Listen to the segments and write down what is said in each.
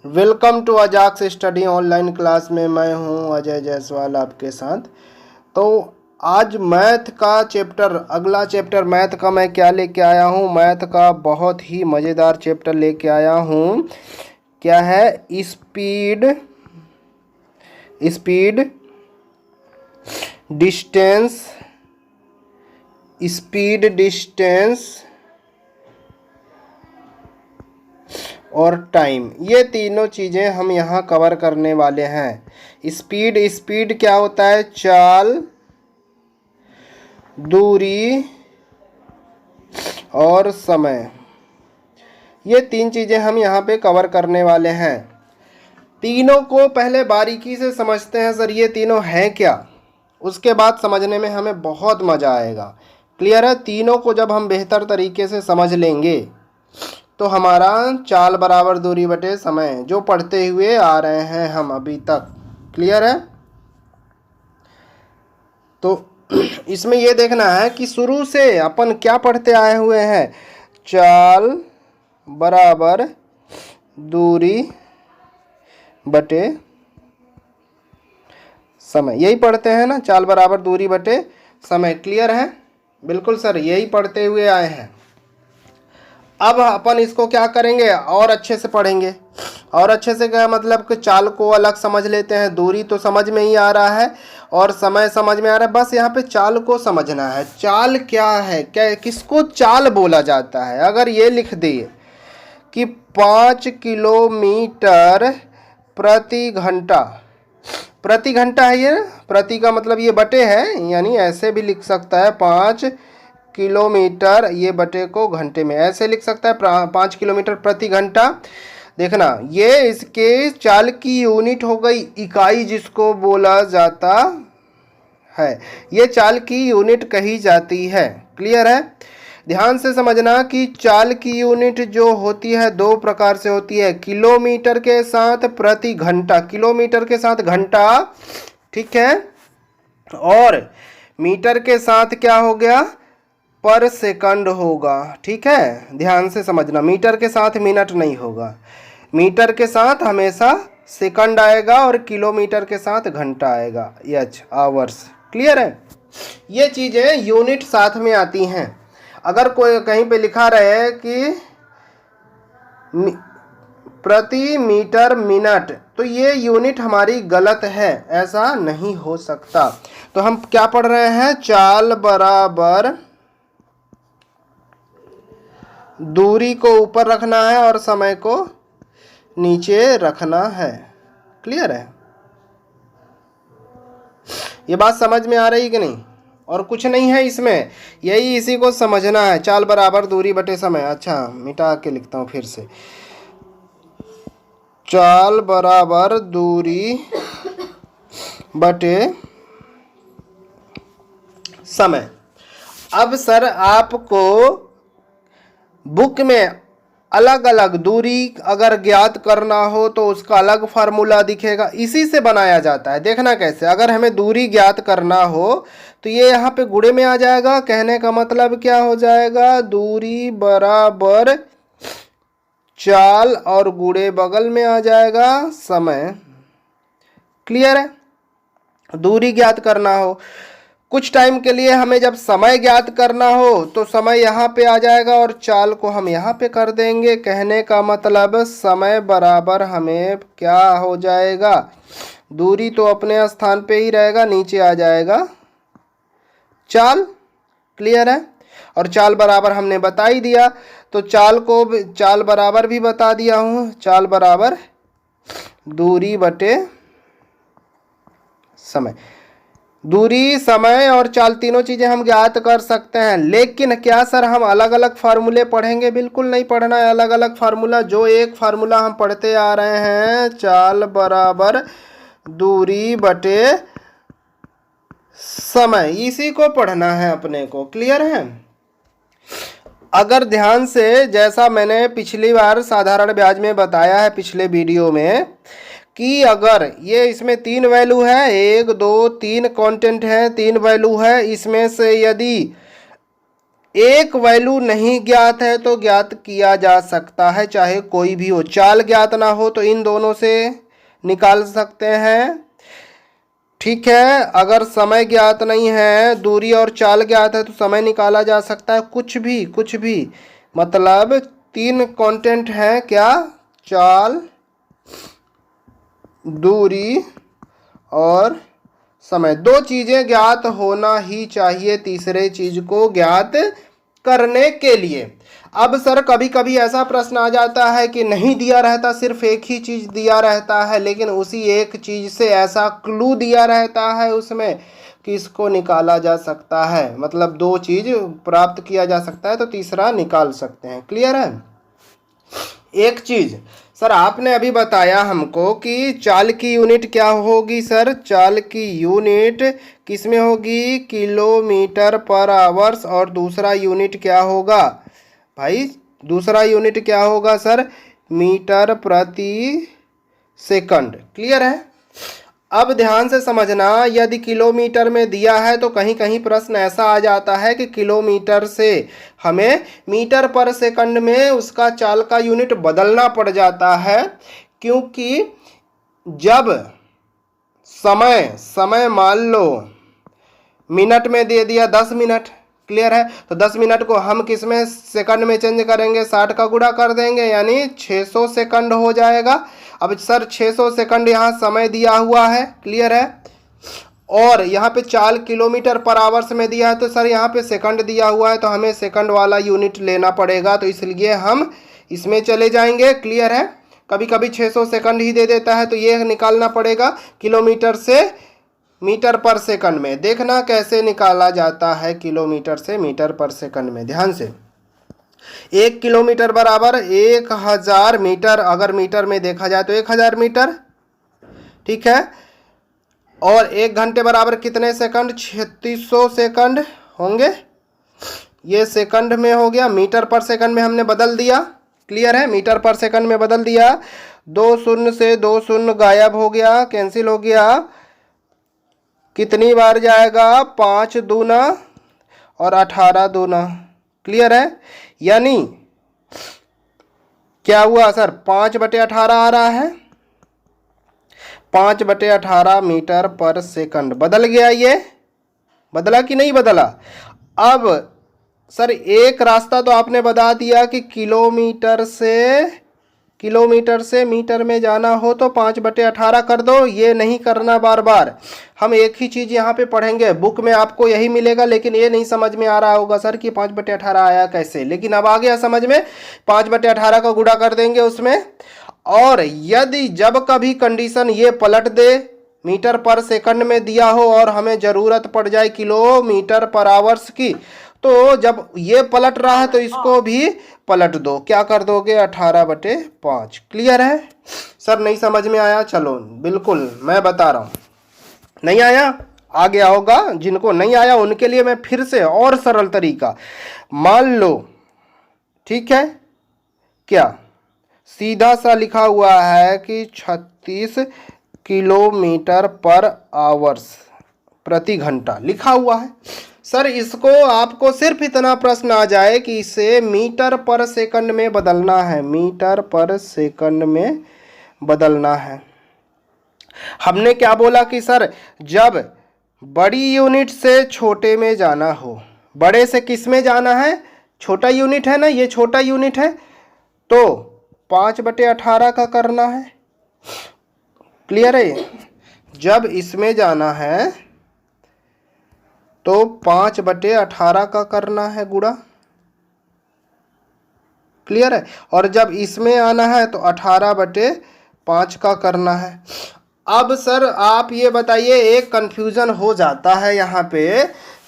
Welcome to Ajax study online class में मैं हूं अजय जायसवाल आपके साथ। तो आज मैथ का चैप्टर, अगला चैप्टर मैथ का मैं क्या लेके आया हूं। मैथ का बहुत ही मज़ेदार चैप्टर लेके आया हूं। क्या है? Speed speed distance speed distance और टाइम, ये तीनों चीज़ें हम यहाँ कवर करने वाले हैं। स्पीड क्या होता है? चाल, दूरी और समय। ये तीन चीज़ें हम यहाँ पे कवर करने वाले हैं। तीनों को पहले बारीकी से समझते हैं सर ये तीनों हैं क्या, उसके बाद समझने में हमें बहुत मज़ा आएगा। क्लियर है? तीनों को जब हम बेहतर तरीके से समझ लेंगे तो हमारा चाल बराबर दूरी बटे समय जो पढ़ते हुए आ रहे हैं हम अभी तक, क्लियर है? तो इसमें ये देखना है कि शुरू से अपन क्या पढ़ते आए हुए हैं। चाल बराबर दूरी बटे समय, यही पढ़ते हैं ना, चाल बराबर दूरी बटे समय। क्लियर है? बिल्कुल सर, यही पढ़ते हुए आए हैं। अब अपन इसको क्या करेंगे, और अच्छे से पढ़ेंगे। और अच्छे से क्या मतलब कि चाल को अलग समझ लेते हैं, दूरी तो समझ में ही आ रहा है और समय समझ में आ रहा है। बस यहाँ पे चाल को समझना है। चाल क्या है, क्या किसको चाल बोला जाता है? अगर ये लिख दिए कि 5 किलोमीटर प्रति घंटा, प्रति घंटा है ये ना, प्रति का मतलब ये बटे है, यानी ऐसे भी लिख सकता है 5 किलोमीटर, ये बटे को घंटे में ऐसे लिख सकता है 5 किलोमीटर प्रति घंटा। देखना, ये इसके चाल की यूनिट हो गई, इकाई जिसको बोला जाता है, ये चाल की यूनिट कही जाती है। क्लियर है? ध्यान से समझना कि चाल की यूनिट जो होती है दो प्रकार से होती है, किलोमीटर के साथ प्रति घंटा, किलोमीटर के साथ घंटा, ठीक है, और मीटर के साथ क्या हो गया, पर सेकंड होगा। ठीक है, ध्यान से समझना, मीटर के साथ मिनट नहीं होगा, मीटर के साथ हमेशा सेकंड आएगा और किलोमीटर के साथ घंटा आएगा, एच आवर्स। क्लियर है? ये चीज़ें यूनिट साथ में आती हैं। अगर कोई कहीं पे लिखा रहे कि प्रति मीटर मिनट, तो ये यूनिट हमारी गलत है, ऐसा नहीं हो सकता। तो हम क्या पढ़ रहे हैं? चाल बराबर दूरी को ऊपर रखना है और समय को नीचे रखना है। क्लियर है? ये बात समझ में आ रही कि नहीं? और कुछ नहीं है इसमें, यही इसी को समझना है। चाल बराबर दूरी बटे समय। अच्छा, मिटा के लिखता हूँ फिर से। चाल बराबर दूरी बटे समय। अब सर आपको बुक में अलग अलग दूरी अगर ज्ञात करना हो तो उसका अलग फार्मूला दिखेगा, इसी से बनाया जाता है। देखना कैसे, अगर हमें दूरी ज्ञात करना हो तो ये यहाँ पे गुणे में आ जाएगा। कहने का मतलब क्या हो जाएगा, दूरी बराबर चाल और गुणे बगल में आ जाएगा समय। क्लियर है? दूरी ज्ञात करना हो, कुछ टाइम के लिए हमें जब समय ज्ञात करना हो तो समय यहाँ पे आ जाएगा और चाल को हम यहाँ पे कर देंगे। कहने का मतलब समय बराबर हमें क्या हो जाएगा, दूरी तो अपने स्थान पे ही रहेगा, नीचे आ जाएगा चाल। क्लियर है? और चाल बराबर हमने बता ही दिया, तो चाल को चाल बराबर भी बता दिया हूँ। चाल बराबर दूरी बटे समय। दूरी, समय और चाल तीनों चीज़ें हम ज्ञात कर सकते हैं, लेकिन क्या सर हम अलग अलग फार्मूले पढ़ेंगे? बिल्कुल नहीं पढ़ना है अलग अलग फार्मूला। जो एक फार्मूला हम पढ़ते आ रहे हैं, चाल बराबर दूरी बटे समय, इसी को पढ़ना है अपने को। क्लियर है? अगर ध्यान से, जैसा मैंने पिछली बार साधारण ब्याज में बताया है पिछले वीडियो में, कि अगर ये इसमें 3 वैल्यू है, 1 2 3 कांस्टेंट है, 3 वैल्यू है, इसमें से यदि एक वैल्यू नहीं ज्ञात है तो ज्ञात किया जा सकता है, चाहे कोई भी हो। चाल ज्ञात ना हो तो इन दोनों से निकाल सकते हैं, ठीक है। अगर समय ज्ञात नहीं है, दूरी और चाल ज्ञात है तो समय निकाला जा सकता है। कुछ भी मतलब तीन कांस्टेंट है क्या, चाल, दूरी और समय। दो चीजें ज्ञात होना ही चाहिए तीसरे चीज को ज्ञात करने के लिए। अब सर कभी कभी ऐसा प्रश्न आ जाता है कि नहीं दिया रहता, सिर्फ एक ही चीज दिया रहता है, लेकिन उसी एक चीज से ऐसा क्लू दिया रहता है उसमें कि इसको निकाला जा सकता है, मतलब दो चीज प्राप्त किया जा सकता है तो तीसरा निकाल सकते हैं। क्लियर है। एक चीज सर आपने अभी बताया हमको कि चाल की यूनिट क्या होगी सर, चाल की यूनिट किस में होगी, किलोमीटर पर आवर्स, और दूसरा यूनिट क्या होगा भाई, दूसरा यूनिट क्या होगा सर, मीटर प्रति सेकंड। क्लियर है। अब ध्यान से समझना, यदि किलोमीटर में दिया है तो कहीं कहीं प्रश्न ऐसा आ जाता है कि किलोमीटर से हमें मीटर पर सेकंड में उसका चाल का यूनिट बदलना पड़ जाता है, क्योंकि जब समय मान लो मिनट में दे दिया 10 मिनट, क्लियर है, तो 10 मिनट को हम किस में सेकंड में चेंज करेंगे, 60 का गुणा कर देंगे, यानी 600 सेकंड हो जाएगा। अब सर 600 सेकंड यहाँ समय दिया हुआ है, क्लियर है, और यहाँ पे चाल किलोमीटर पर आवर्स में दिया है, तो सर यहाँ पे सेकंड दिया हुआ है, तो हमें सेकंड वाला यूनिट लेना पड़ेगा, तो इसलिए हम इसमें चले जाएंगे। क्लियर है। कभी कभी 600 सेकंड ही दे देता है तो ये निकालना पड़ेगा किलोमीटर से मीटर पर सेकंड में। देखना कैसे निकाला जाता है किलोमीटर से मीटर पर सेकंड में, ध्यान से। 1 किलोमीटर बराबर 1000 मीटर, अगर मीटर में देखा जाए तो 1000 मीटर, ठीक है। और 1 घंटे बराबर कितने सेकंड, 3600 सेकंड होंगे। ये सेकंड में हो गया, मीटर पर सेकंड में हमने बदल दिया। क्लियर है। मीटर पर सेकंड में बदल दिया, 2 शून्य से 2 शून्य गायब हो गया, कैंसिल हो गया। कितनी बार जाएगा, 5 दूना और 18 दूना। क्लियर है। यानी क्या हुआ सर, 5/18 आ रहा है, 5/18 मीटर पर सेकंड। बदल गया, ये बदला कि नहीं बदला। अब सर एक रास्ता तो आपने बता दिया कि किलोमीटर से मीटर में जाना हो तो 5/18 कर दो। ये नहीं करना बार बार, हम एक ही चीज़ यहाँ पे पढ़ेंगे, बुक में आपको यही मिलेगा, लेकिन ये नहीं समझ में आ रहा होगा सर कि 5/18 आया कैसे, लेकिन अब आ गया समझ में। 5/18 का गुणा कर देंगे उसमें, और यदि जब कभी कंडीशन ये पलट दे, मीटर पर सेकंड में दिया हो और हमें ज़रूरत पड़ जाए किलोमीटर पर आवर्स की, तो जब ये पलट रहा है तो इसको भी पलट दो। क्या कर दोगे, 18/5। क्लियर है सर। नहीं समझ में आया, चलो बिल्कुल मैं बता रहा हूँ। नहीं आया, आ गया होगा। जिनको नहीं आया उनके लिए मैं फिर से और सरल तरीका, मान लो, ठीक है, क्या सीधा सा लिखा हुआ है कि 36 किलोमीटर पर आवर्स, प्रति घंटा लिखा हुआ है। सर इसको आपको सिर्फ इतना प्रश्न आ जाए कि इसे मीटर पर सेकंड में बदलना है, मीटर पर सेकंड में बदलना है। हमने क्या बोला कि सर जब बड़ी यूनिट से छोटे में जाना हो, बड़े से किस में जाना है, छोटा यूनिट है ना, ये छोटा यूनिट है, तो 5/18 का करना है। क्लियर है। जब इसमें जाना है तो 5/18 का करना है गुणा। क्लियर है। और जब इसमें आना है तो 18/5 का करना है। अब सर आप ये बताइए, एक कंफ्यूजन हो जाता है यहाँ पे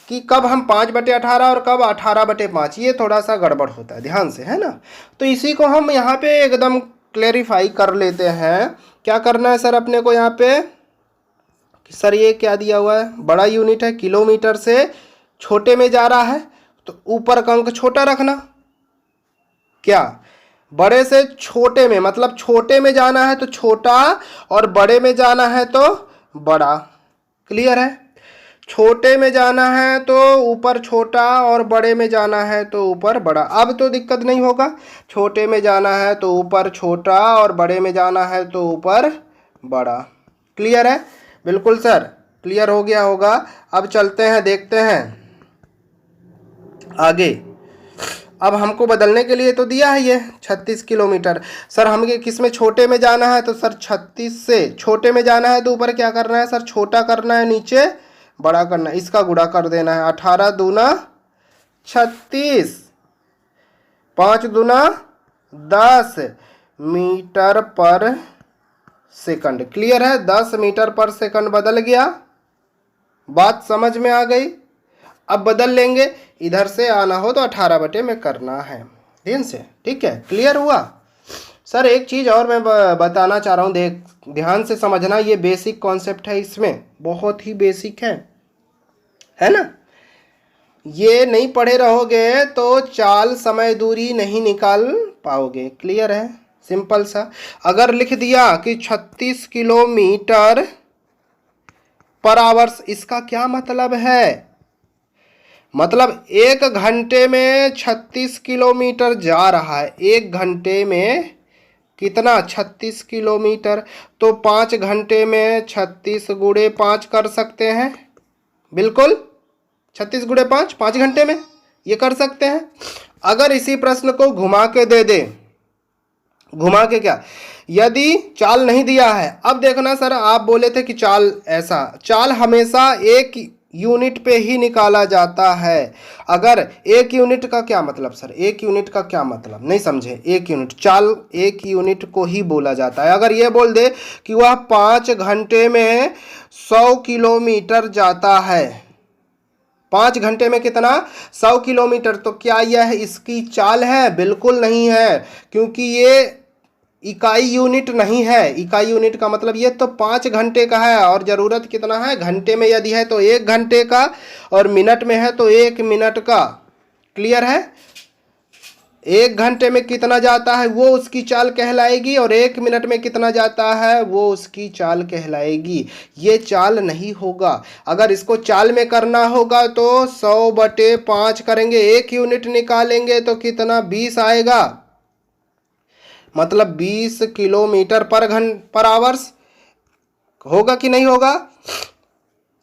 कि कब हम 5/18 और कब 18/5, ये थोड़ा सा गड़बड़ होता है, ध्यान से, है ना। तो इसी को हम यहाँ पे एकदम क्लेरिफाई कर लेते हैं। क्या करना है सर अपने को यहाँ पे, सर ये क्या दिया हुआ है, बड़ा यूनिट है, किलोमीटर से छोटे में जा रहा है, तो ऊपर का अंक छोटा रखना। क्या, बड़े से छोटे में, मतलब छोटे में जाना है तो छोटा और बड़े में जाना है तो बड़ा। क्लियर है। छोटे में जाना है तो ऊपर छोटा और बड़े में जाना है तो ऊपर बड़ा। अब तो दिक्कत नहीं होगा, छोटे में जाना है तो ऊपर छोटा और बड़े में जाना है तो ऊपर बड़ा। क्लियर है? बिल्कुल सर, क्लियर हो गया होगा। अब चलते हैं, देखते हैं आगे। अब हमको बदलने के लिए तो दिया है ये 36 किलोमीटर। सर हमें किस में छोटे में जाना है, तो सर 36 से छोटे में जाना है तो ऊपर क्या करना है सर, छोटा करना है, नीचे बड़ा करना है। इसका गुणा कर देना है, 18 दूना 36, 5 दूना 10 मीटर पर सेकंड। क्लियर है? 10 मीटर पर सेकंड बदल गया। बात समझ में आ गई? अब बदल लेंगे, इधर से आना हो तो 18 बटे में करना है, ध्यान से। ठीक है, क्लियर हुआ? सर एक चीज़ और मैं बताना चाह रहा हूँ, ध्यान से समझना, ये बेसिक कॉन्सेप्ट है, इसमें बहुत ही बेसिक है ना। ये नहीं पढ़े रहोगे तो चाल समय दूरी नहीं निकाल पाओगे। क्लियर है? सिंपल सा। अगर लिख दिया कि 36 किलोमीटर पर आवर्स, इसका क्या मतलब है? मतलब 1 घंटे में 36 किलोमीटर जा रहा है। 1 घंटे में कितना? 36 किलोमीटर। तो 5 घंटे में 36 गुणे 5 कर सकते हैं, बिल्कुल 36 गुणे 5, 5 घंटे में ये कर सकते हैं। अगर इसी प्रश्न को घुमा के दे दे, घुमा के क्या, यदि चाल नहीं दिया है, अब देखना सर आप बोले थे कि चाल ऐसा, चाल हमेशा एक यूनिट पे ही निकाला जाता है। अगर एक यूनिट का क्या मतलब सर, एक यूनिट का क्या मतलब, नहीं समझे? एक यूनिट, चाल एक यूनिट को ही बोला जाता है। अगर ये बोल दे कि वह 5 घंटे में 100 किलोमीटर जाता है, 5 घंटे में कितना? 100 किलोमीटर, तो क्या यह इसकी चाल है? बिल्कुल नहीं है, क्योंकि ये इकाई यूनिट नहीं है। इकाई यूनिट का मतलब ये तो 5 घंटे का है, और ज़रूरत कितना है? घंटे में यदि है तो 1 घंटे का, और मिनट में है तो 1 मिनट का। क्लियर है? 1 घंटे में कितना जाता है वो उसकी चाल कहलाएगी, और 1 मिनट में कितना जाता है वो उसकी चाल कहलाएगी। ये चाल नहीं होगा। अगर इसको चाल में करना होगा तो 100 बटे 5 करेंगे, 1 यूनिट निकालेंगे तो कितना? 20 आएगा। मतलब 20 किलोमीटर पर आवर्स होगा कि नहीं होगा?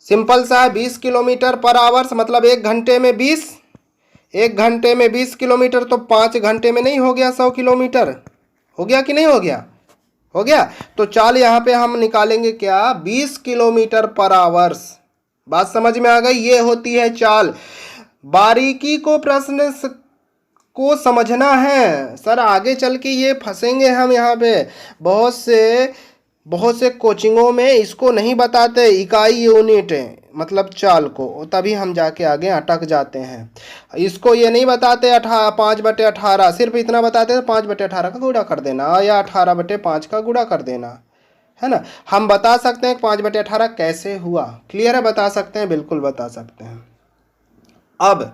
सिंपल सा है, 20 किलोमीटर पर आवर्स मतलब 1 घंटे में 20, 1 घंटे में 20 किलोमीटर, तो 5 घंटे में नहीं हो गया 100 किलोमीटर? हो गया कि नहीं हो गया? हो गया। तो चाल यहाँ पे हम निकालेंगे क्या? 20 किलोमीटर पर आवर्स। बात समझ में आ गई? ये होती है चाल। बारीकी को प्रश्न को समझना है सर, आगे चल के ये फंसेंगे हम यहाँ पे। बहुत से कोचिंगों में इसको नहीं बताते, इकाई यूनिट मतलब चाल को, तभी हम जाके आगे अटक जाते हैं। इसको ये नहीं बताते 5 बटे 18, सिर्फ इतना बताते हैं 5 बटे 18 का गुणा कर देना, या 18 बटे 5 का गुणा कर देना, है ना। हम बता सकते हैं 5 बटे 18 कैसे हुआ। क्लियर है? बता सकते हैं, बिल्कुल बता सकते हैं। अब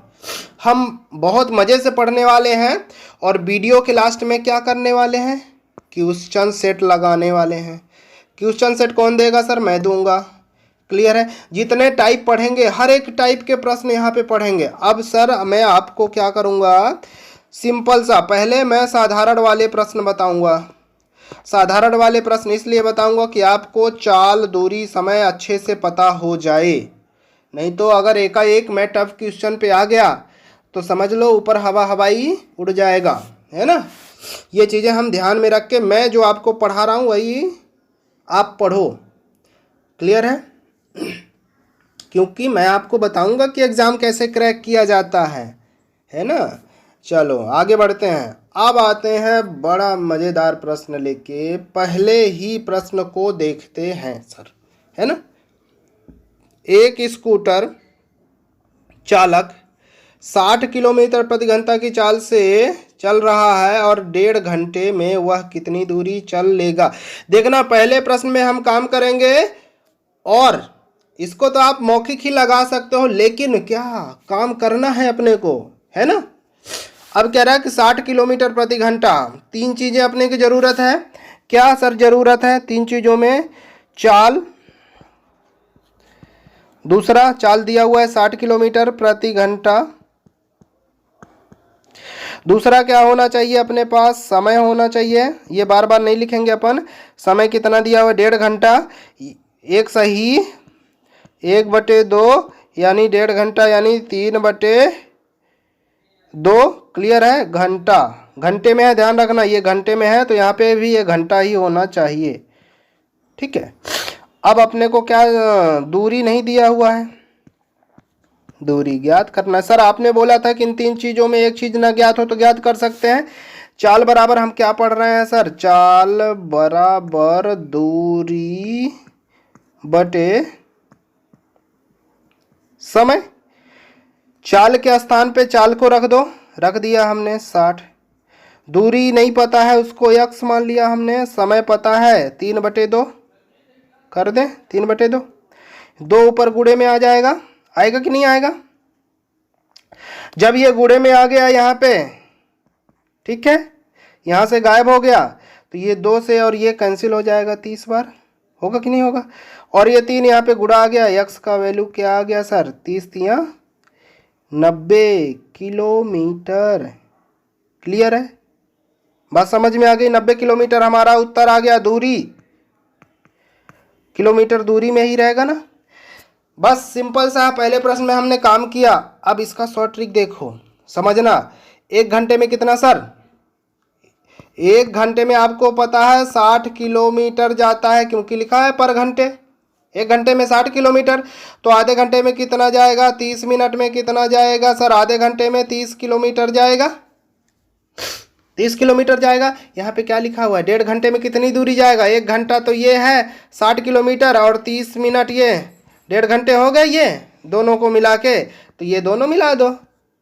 हम बहुत मज़े से पढ़ने वाले हैं, और वीडियो के लास्ट में क्या करने वाले हैं? क्वेश्चन सेट लगाने वाले हैं। क्वेश्चन सेट कौन देगा सर? मैं दूंगा। क्लियर है? जितने टाइप पढ़ेंगे, हर एक टाइप के प्रश्न यहाँ पे पढ़ेंगे। अब सर मैं आपको क्या करूँगा, सिंपल सा, पहले मैं साधारण वाले प्रश्न बताऊँगा। साधारण वाले प्रश्न इसलिए बताऊँगा कि आपको चाल, दूरी, समय अच्छे से पता हो जाए। नहीं तो अगर एकाएक मैं टफ क्वेश्चन पे आ गया तो समझ लो ऊपर हवाई उड़ जाएगा, है ना। ये चीज़ें हम ध्यान में रख के, मैं जो आपको पढ़ा रहा हूँ वही आप पढ़ो। क्लियर है? क्योंकि मैं आपको बताऊंगा कि एग्ज़ाम कैसे क्रैक किया जाता है ना। चलो आगे बढ़ते हैं। अब आते हैं बड़ा मज़ेदार प्रश्न लेके। पहले ही प्रश्न को देखते हैं सर, है ना। एक स्कूटर चालक 60 किलोमीटर प्रति घंटा की चाल से चल रहा है, और 1.5 घंटे में वह कितनी दूरी चल लेगा। देखना, पहले प्रश्न में हम काम करेंगे, और इसको तो आप मौखिक ही लगा सकते हो, लेकिन क्या काम करना है अपने को, है ना। अब कह रहा है कि 60 किलोमीटर प्रति घंटा, 3 चीज़ें अपने की ज़रूरत है। क्या सर ज़रूरत है? 3 चीज़ों में चाल, दूसरा चाल दिया हुआ है 60 किलोमीटर प्रति घंटा। दूसरा क्या होना चाहिए अपने पास, समय होना चाहिए। ये बार बार नहीं लिखेंगे अपन। समय कितना दिया हुआ है, 1.5 घंटा। एक सही 1/2 यानी 1.5 घंटा यानी 3/2। क्लियर है। घंटा घंटे में है, ध्यान रखना ये घंटे में है तो यहाँ पे भी ये घंटा ही होना चाहिए। ठीक है। अब अपने को क्या दूरी नहीं दिया हुआ है, दूरी ज्ञात करना है। सर आपने बोला था कि इन 3 चीज़ों में एक चीज़ ना ज्ञात हो तो ज्ञात कर सकते हैं। चाल बराबर हम क्या पढ़ रहे हैं सर, चाल बराबर दूरी बटे समय। चाल के स्थान पे चाल को रख दो, रख दिया हमने 60। दूरी नहीं पता है उसको x मान लिया हमने। समय पता है 3/2 कर दें, 3/2। 2 ऊपर गुणे में आ जाएगा, आएगा कि नहीं आएगा। जब ये गुणे में आ गया यहाँ पे, ठीक है, यहाँ से गायब हो गया तो ये 2 से और ये कैंसिल हो जाएगा 30 बार, होगा कि नहीं होगा। और ये 3 यहाँ पे गुणा आ गया, x का वैल्यू क्या आ गया सर, 30×3 90 किलोमीटर। क्लियर है, बात समझ में आ गई। 90 किलोमीटर हमारा उत्तर आ गया। दूरी किलोमीटर दूरी में ही रहेगा ना। बस सिंपल सा पहले प्रश्न में हमने काम किया। अब इसका शॉर्ट ट्रिक देखो, समझना। 1 घंटे में कितना सर, 1 घंटे में आपको पता है 60 किलोमीटर जाता है, क्योंकि लिखा है पर घंटे। 1 घंटे में 60 किलोमीटर, तो आधे घंटे में कितना जाएगा, 30 मिनट में कितना जाएगा सर, आधे घंटे में 30 किलोमीटर जाएगा, 30 किलोमीटर जाएगा। यहाँ पे क्या लिखा हुआ है, 1.5 घंटे में कितनी दूरी जाएगा। 1 घंटा तो ये है 60 किलोमीटर और 30 मिनट ये 1.5 घंटे हो गए, ये दोनों को मिला के। तो ये दोनों मिला दो,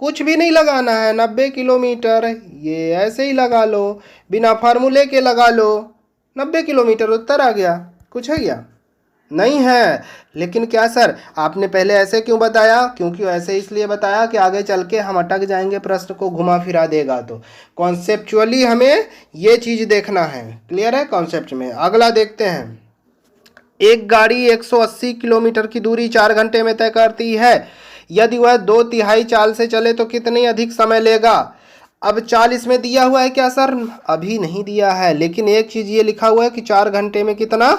कुछ भी नहीं लगाना है। 90 किलोमीटर ये ऐसे ही लगा लो, बिना फार्मूले के लगा लो। 90 किलोमीटर उत्तर आ गया। कुछ है क्या, नहीं है। लेकिन क्या सर आपने पहले ऐसे क्यों बताया, क्योंकि ऐसे इसलिए बताया कि आगे चल के हम अटक जाएंगे, प्रश्न को घुमा फिरा देगा। तो कॉन्सेप्चुअली हमें ये चीज़ देखना है। क्लियर है कॉन्सेप्ट में। अगला देखते हैं। एक गाड़ी 180 किलोमीटर की दूरी 4 घंटे में तय करती है। यदि वह 2/3 चाल से चले तो कितनी अधिक समय लेगा। अब चाल इसमें दिया हुआ है क्या सर, अभी नहीं दिया है, लेकिन एक चीज़ ये लिखा हुआ है कि 4 घंटे में कितना,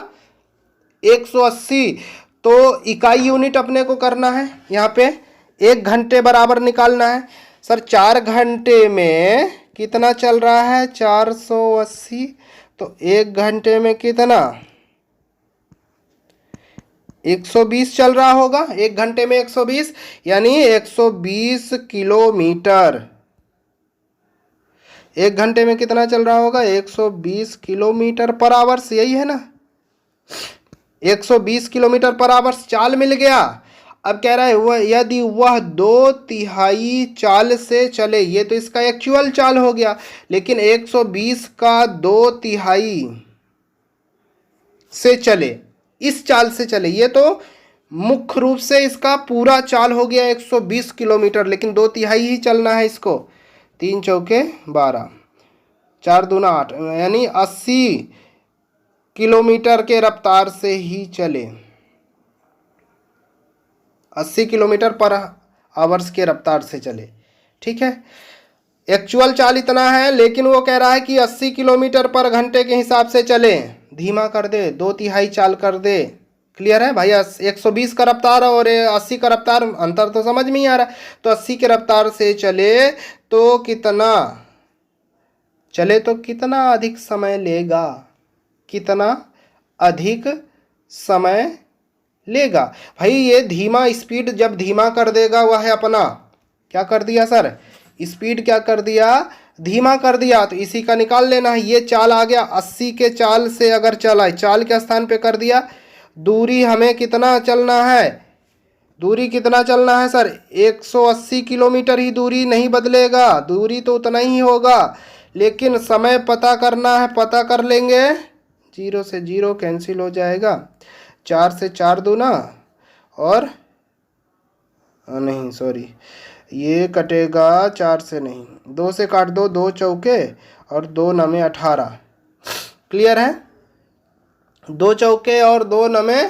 180। तो इकाई यूनिट अपने को करना है यहाँ पे। 1 घंटे बराबर निकालना है सर। 4 घंटे में कितना चल रहा है, 480। तो 1 घंटे में कितना, 120 चल रहा होगा। 1 घंटे में 120 यानी 120 किलोमीटर। 1 घंटे में कितना चल रहा होगा, 120 किलोमीटर पर आवर्स, यही है ना। 120 किलोमीटर पर आवर्स चाल मिल गया। अब कह रहा है वह यदि वह 2/3 चाल से चले, ये तो इसका एक्चुअल चाल हो गया, लेकिन 120 का 2/3 से चले, इस चाल से चले, ये तो मुख्य रूप से इसका पूरा चाल हो गया 120 किलोमीटर, लेकिन 2/3 ही चलना है इसको। 3 चौके 12, 4 दूना 8, यानी 80 किलोमीटर के रफ्तार से ही चले। 80 किलोमीटर पर आवर्स के रफ्तार से चले। ठीक है, एक्चुअल चाल इतना है, लेकिन वो कह रहा है कि 80 किलोमीटर पर घंटे के हिसाब से चले। धीमा कर दे, 2/3 चाल कर दे। क्लियर है भाई। 120 का रफ्तार और 80 का रफ्तार, अंतर तो समझ में ही आ रहा है। तो 80 के रफ्तार से चले तो कितना, चले तो कितना अधिक समय लेगा, कितना अधिक समय लेगा। भाई ये धीमा स्पीड जब धीमा कर देगा, वह है अपना, क्या कर दिया सर, स्पीड क्या कर दिया, धीमा कर दिया। तो इसी का निकाल लेना है। ये चाल आ गया 80 के चाल से अगर चला, चाल के स्थान पे कर दिया। दूरी हमें कितना चलना है, दूरी कितना चलना है सर, 180 किलोमीटर ही दूरी, नहीं बदलेगा, दूरी तो उतना ही होगा, लेकिन समय पता करना है। पता कर लेंगे, 0 से 0 कैंसिल हो जाएगा, 4 से 4 दूना, और नहीं सॉरी ये कटेगा, 4 से नहीं, 2 से काट दो, 2 चौके और 2 नमे 18। क्लियर है, 2 चौके और 2 नमे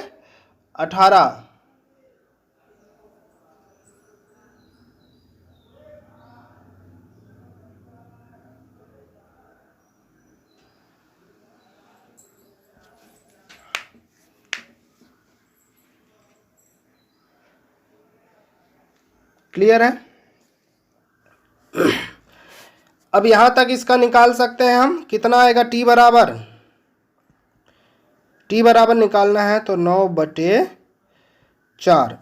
18। क्लियर है। अब यहाँ तक इसका निकाल सकते हैं हम, कितना आएगा टी बराबर निकालना है तो 9/4।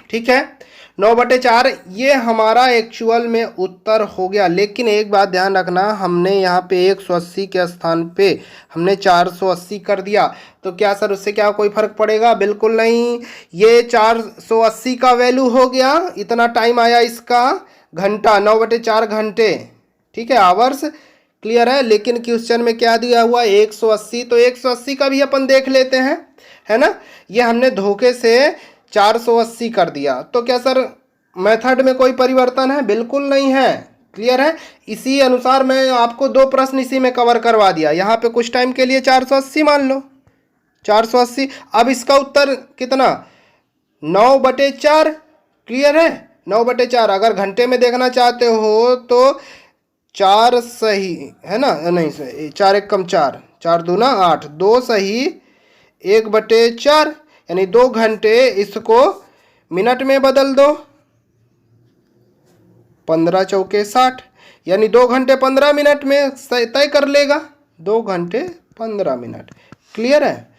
ठीक है, 9/4 ये हमारा एक्चुअल में उत्तर हो गया। लेकिन एक बात ध्यान रखना, हमने यहाँ पे 180 के स्थान पे हमने 480 कर दिया, तो क्या सर उससे क्या कोई फर्क पड़ेगा? बिल्कुल नहीं। ये 480 का वैल्यू हो गया, इतना टाइम आया इसका घंटा, 9/4 घंटे, ठीक है, आवर्स। क्लियर है। लेकिन क्वेश्चन में क्या दिया हुआ 180, तो 180 का भी अपन देख लेते हैं, है ना। ये हमने धोखे से 480 कर दिया, तो क्या सर मेथड में कोई परिवर्तन है? बिल्कुल नहीं है। क्लियर है। इसी अनुसार मैं आपको 2 प्रश्न इसी में कवर करवा दिया। यहाँ पे कुछ टाइम के लिए 480 मान लो, 480। अब इसका उत्तर कितना? 9/4। क्लियर है, 9/4। अगर घंटे में देखना चाहते हो तो 4 सही है ना, नहीं 4 एक कम 4, 4 दूना 8, 2 सही 1/4, यानी 2 घंटे। इसको मिनट में बदल दो, 15 चौके 60, यानी 2 घंटे 15 मिनट में तय कर लेगा, 2 घंटे 15 मिनट। क्लियर है,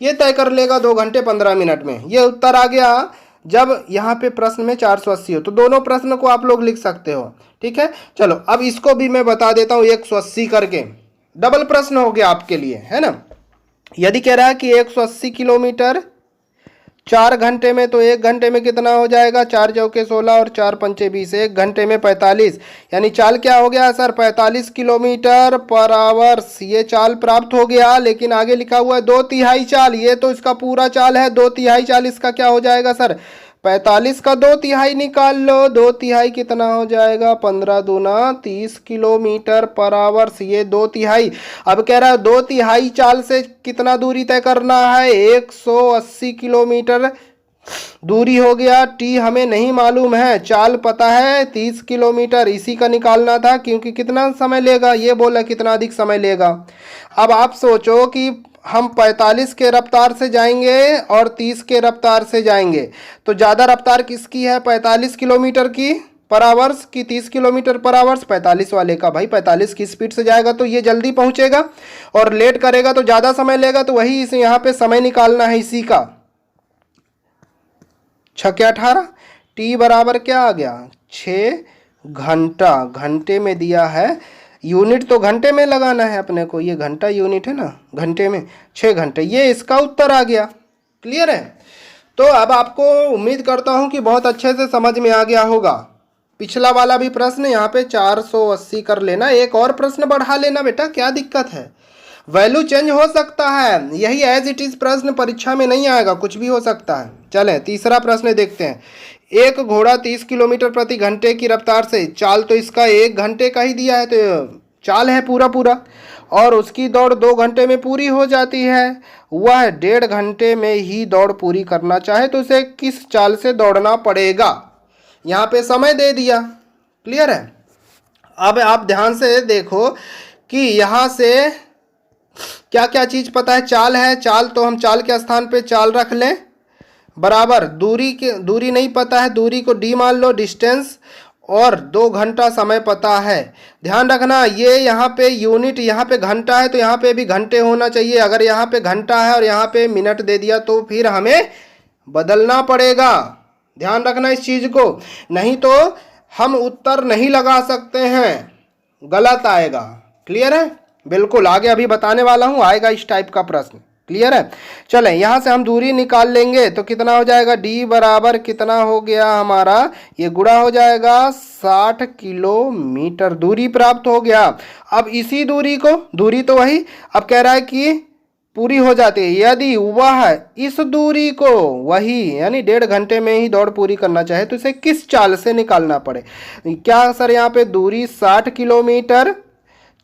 ये तय कर लेगा 2 घंटे 15 मिनट में। ये उत्तर आ गया जब यहाँ पे प्रश्न में 480 हो। तो दोनों प्रश्न को आप लोग लिख सकते हो, ठीक है। चलो अब इसको भी मैं बता देता हूँ 180 करके, डबल प्रश्न हो गया आपके लिए, है ना। यदि कह रहा है कि 180 किलोमीटर 4 घंटे में, तो 1 घंटे में कितना हो जाएगा? 4 चौके 16 और 4 पंचे 20, 1 घंटे में 45, यानी चाल क्या हो गया सर? 45 किलोमीटर पर आवर्स। ये चाल प्राप्त हो गया। लेकिन आगे लिखा हुआ है 2/3 चाल, ये तो इसका पूरा चाल है। 2/3 चाल इसका क्या हो जाएगा सर? 45 का 2/3 निकाल लो, 2/3 कितना हो जाएगा? 15 दूना 30 किलोमीटर पर आवर्स, ये 2/3। अब कह रहा है 2/3 चाल से कितना दूरी तय करना है? 180 किलोमीटर दूरी हो गया। टी हमें नहीं मालूम है, चाल पता है 30 किलोमीटर, इसी का निकालना था, क्योंकि कितना समय लेगा ये बोला, कितना अधिक समय लेगा। अब आप सोचो कि हम 45 के रफ्तार से जाएंगे और 30 के रफ्तार से जाएंगे, तो ज़्यादा रफ्तार किसकी है? 45 किलोमीटर की पर आवर्स की 30 किलोमीटर पर आवर्स? 45 वाले का। भाई 45 की स्पीड से जाएगा तो ये जल्दी पहुंचेगा, और लेट करेगा तो ज़्यादा समय लेगा। तो वही इसे यहाँ पे समय निकालना है इसी का। 6 के 18, टी बराबर क्या आ गया? 6 घंटा। घंटे में दिया है, यूनिट तो घंटे में लगाना है अपने को, ये घंटा यूनिट है ना, घंटे में 6 घंटे, ये इसका उत्तर आ गया। क्लियर है। तो अब आपको उम्मीद करता हूँ कि बहुत अच्छे से समझ में आ गया होगा। पिछला वाला भी प्रश्न यहाँ पे 480 कर लेना, एक और प्रश्न बढ़ा लेना बेटा, क्या दिक्कत है? वैल्यू चेंज हो सकता है, यही एज इट इज प्रश्न परीक्षा में नहीं आएगा, कुछ भी हो सकता है। चलें तीसरा प्रश्न देखते हैं। एक घोड़ा 30 किलोमीटर प्रति घंटे की रफ्तार से, चाल तो इसका 1 घंटे का ही दिया है, तो चाल है पूरा, और उसकी दौड़ 2 घंटे में पूरी हो जाती है। वह 1.5 घंटे में ही दौड़ पूरी करना चाहे तो उसे किस चाल से दौड़ना पड़ेगा? यहाँ पे समय दे दिया। क्लियर है। अब आप ध्यान से देखो कि यहाँ से क्या क्या चीज़ पता है? चाल है, चाल तो हम चाल के स्थान पे चाल रख लें, बराबर दूरी नहीं पता है, दूरी को डी मान लो, डिस्टेंस, और 2 घंटा समय पता है। ध्यान रखना ये यहाँ पे यूनिट, यहाँ पे घंटा है तो यहाँ पे भी घंटे होना चाहिए। अगर यहाँ पे घंटा है और यहाँ पे मिनट दे दिया तो फिर हमें बदलना पड़ेगा। ध्यान रखना इस चीज़ को, नहीं तो हम उत्तर नहीं लगा सकते हैं, गलत आएगा। क्लियर है। बिल्कुल आगे अभी बताने वाला हूँ, आएगा इस टाइप का प्रश्न। क्लियर है। चलें यहाँ से हम दूरी निकाल लेंगे तो कितना हो जाएगा? डी बराबर कितना हो गया हमारा? ये गुणा हो जाएगा 60 किलोमीटर, दूरी प्राप्त हो गया। अब इसी दूरी को, दूरी तो वही, अब कह रहा है कि पूरी हो जाती है। यदि वह इस दूरी को वही यानी 1.5 घंटे में ही दौड़ पूरी करना चाहे तो इसे किस चाल से निकालना पड़े? क्या सर यहाँ पे दूरी 60 किलोमीटर,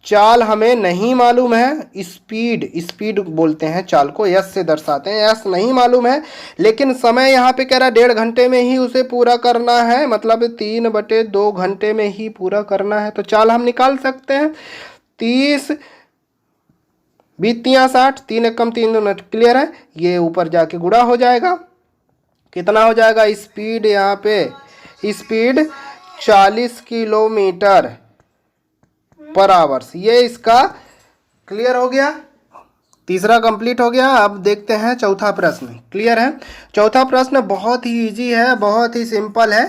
चाल हमें नहीं मालूम है, स्पीड बोलते हैं चाल को, एस से दर्शाते हैं, एस नहीं मालूम है, लेकिन समय यहाँ पे कह रहा है 1.5 घंटे में ही उसे पूरा करना है, मतलब 3/2 घंटे में ही पूरा करना है। तो चाल हम निकाल सकते हैं, 30 बीतियाँ 60, 3 एकम 3 मिनट। क्लियर है। ये ऊपर जाके गुणा हो जाएगा, कितना हो जाएगा? स्पीड यहाँ पे स्पीड 40 किलोमीटर पर आवर्स। ये इसका क्लियर हो गया, तीसरा कंप्लीट हो गया। अब देखते हैं चौथा प्रश्न। क्लियर है? चौथा प्रश्न बहुत ही इजी है, बहुत ही सिंपल है।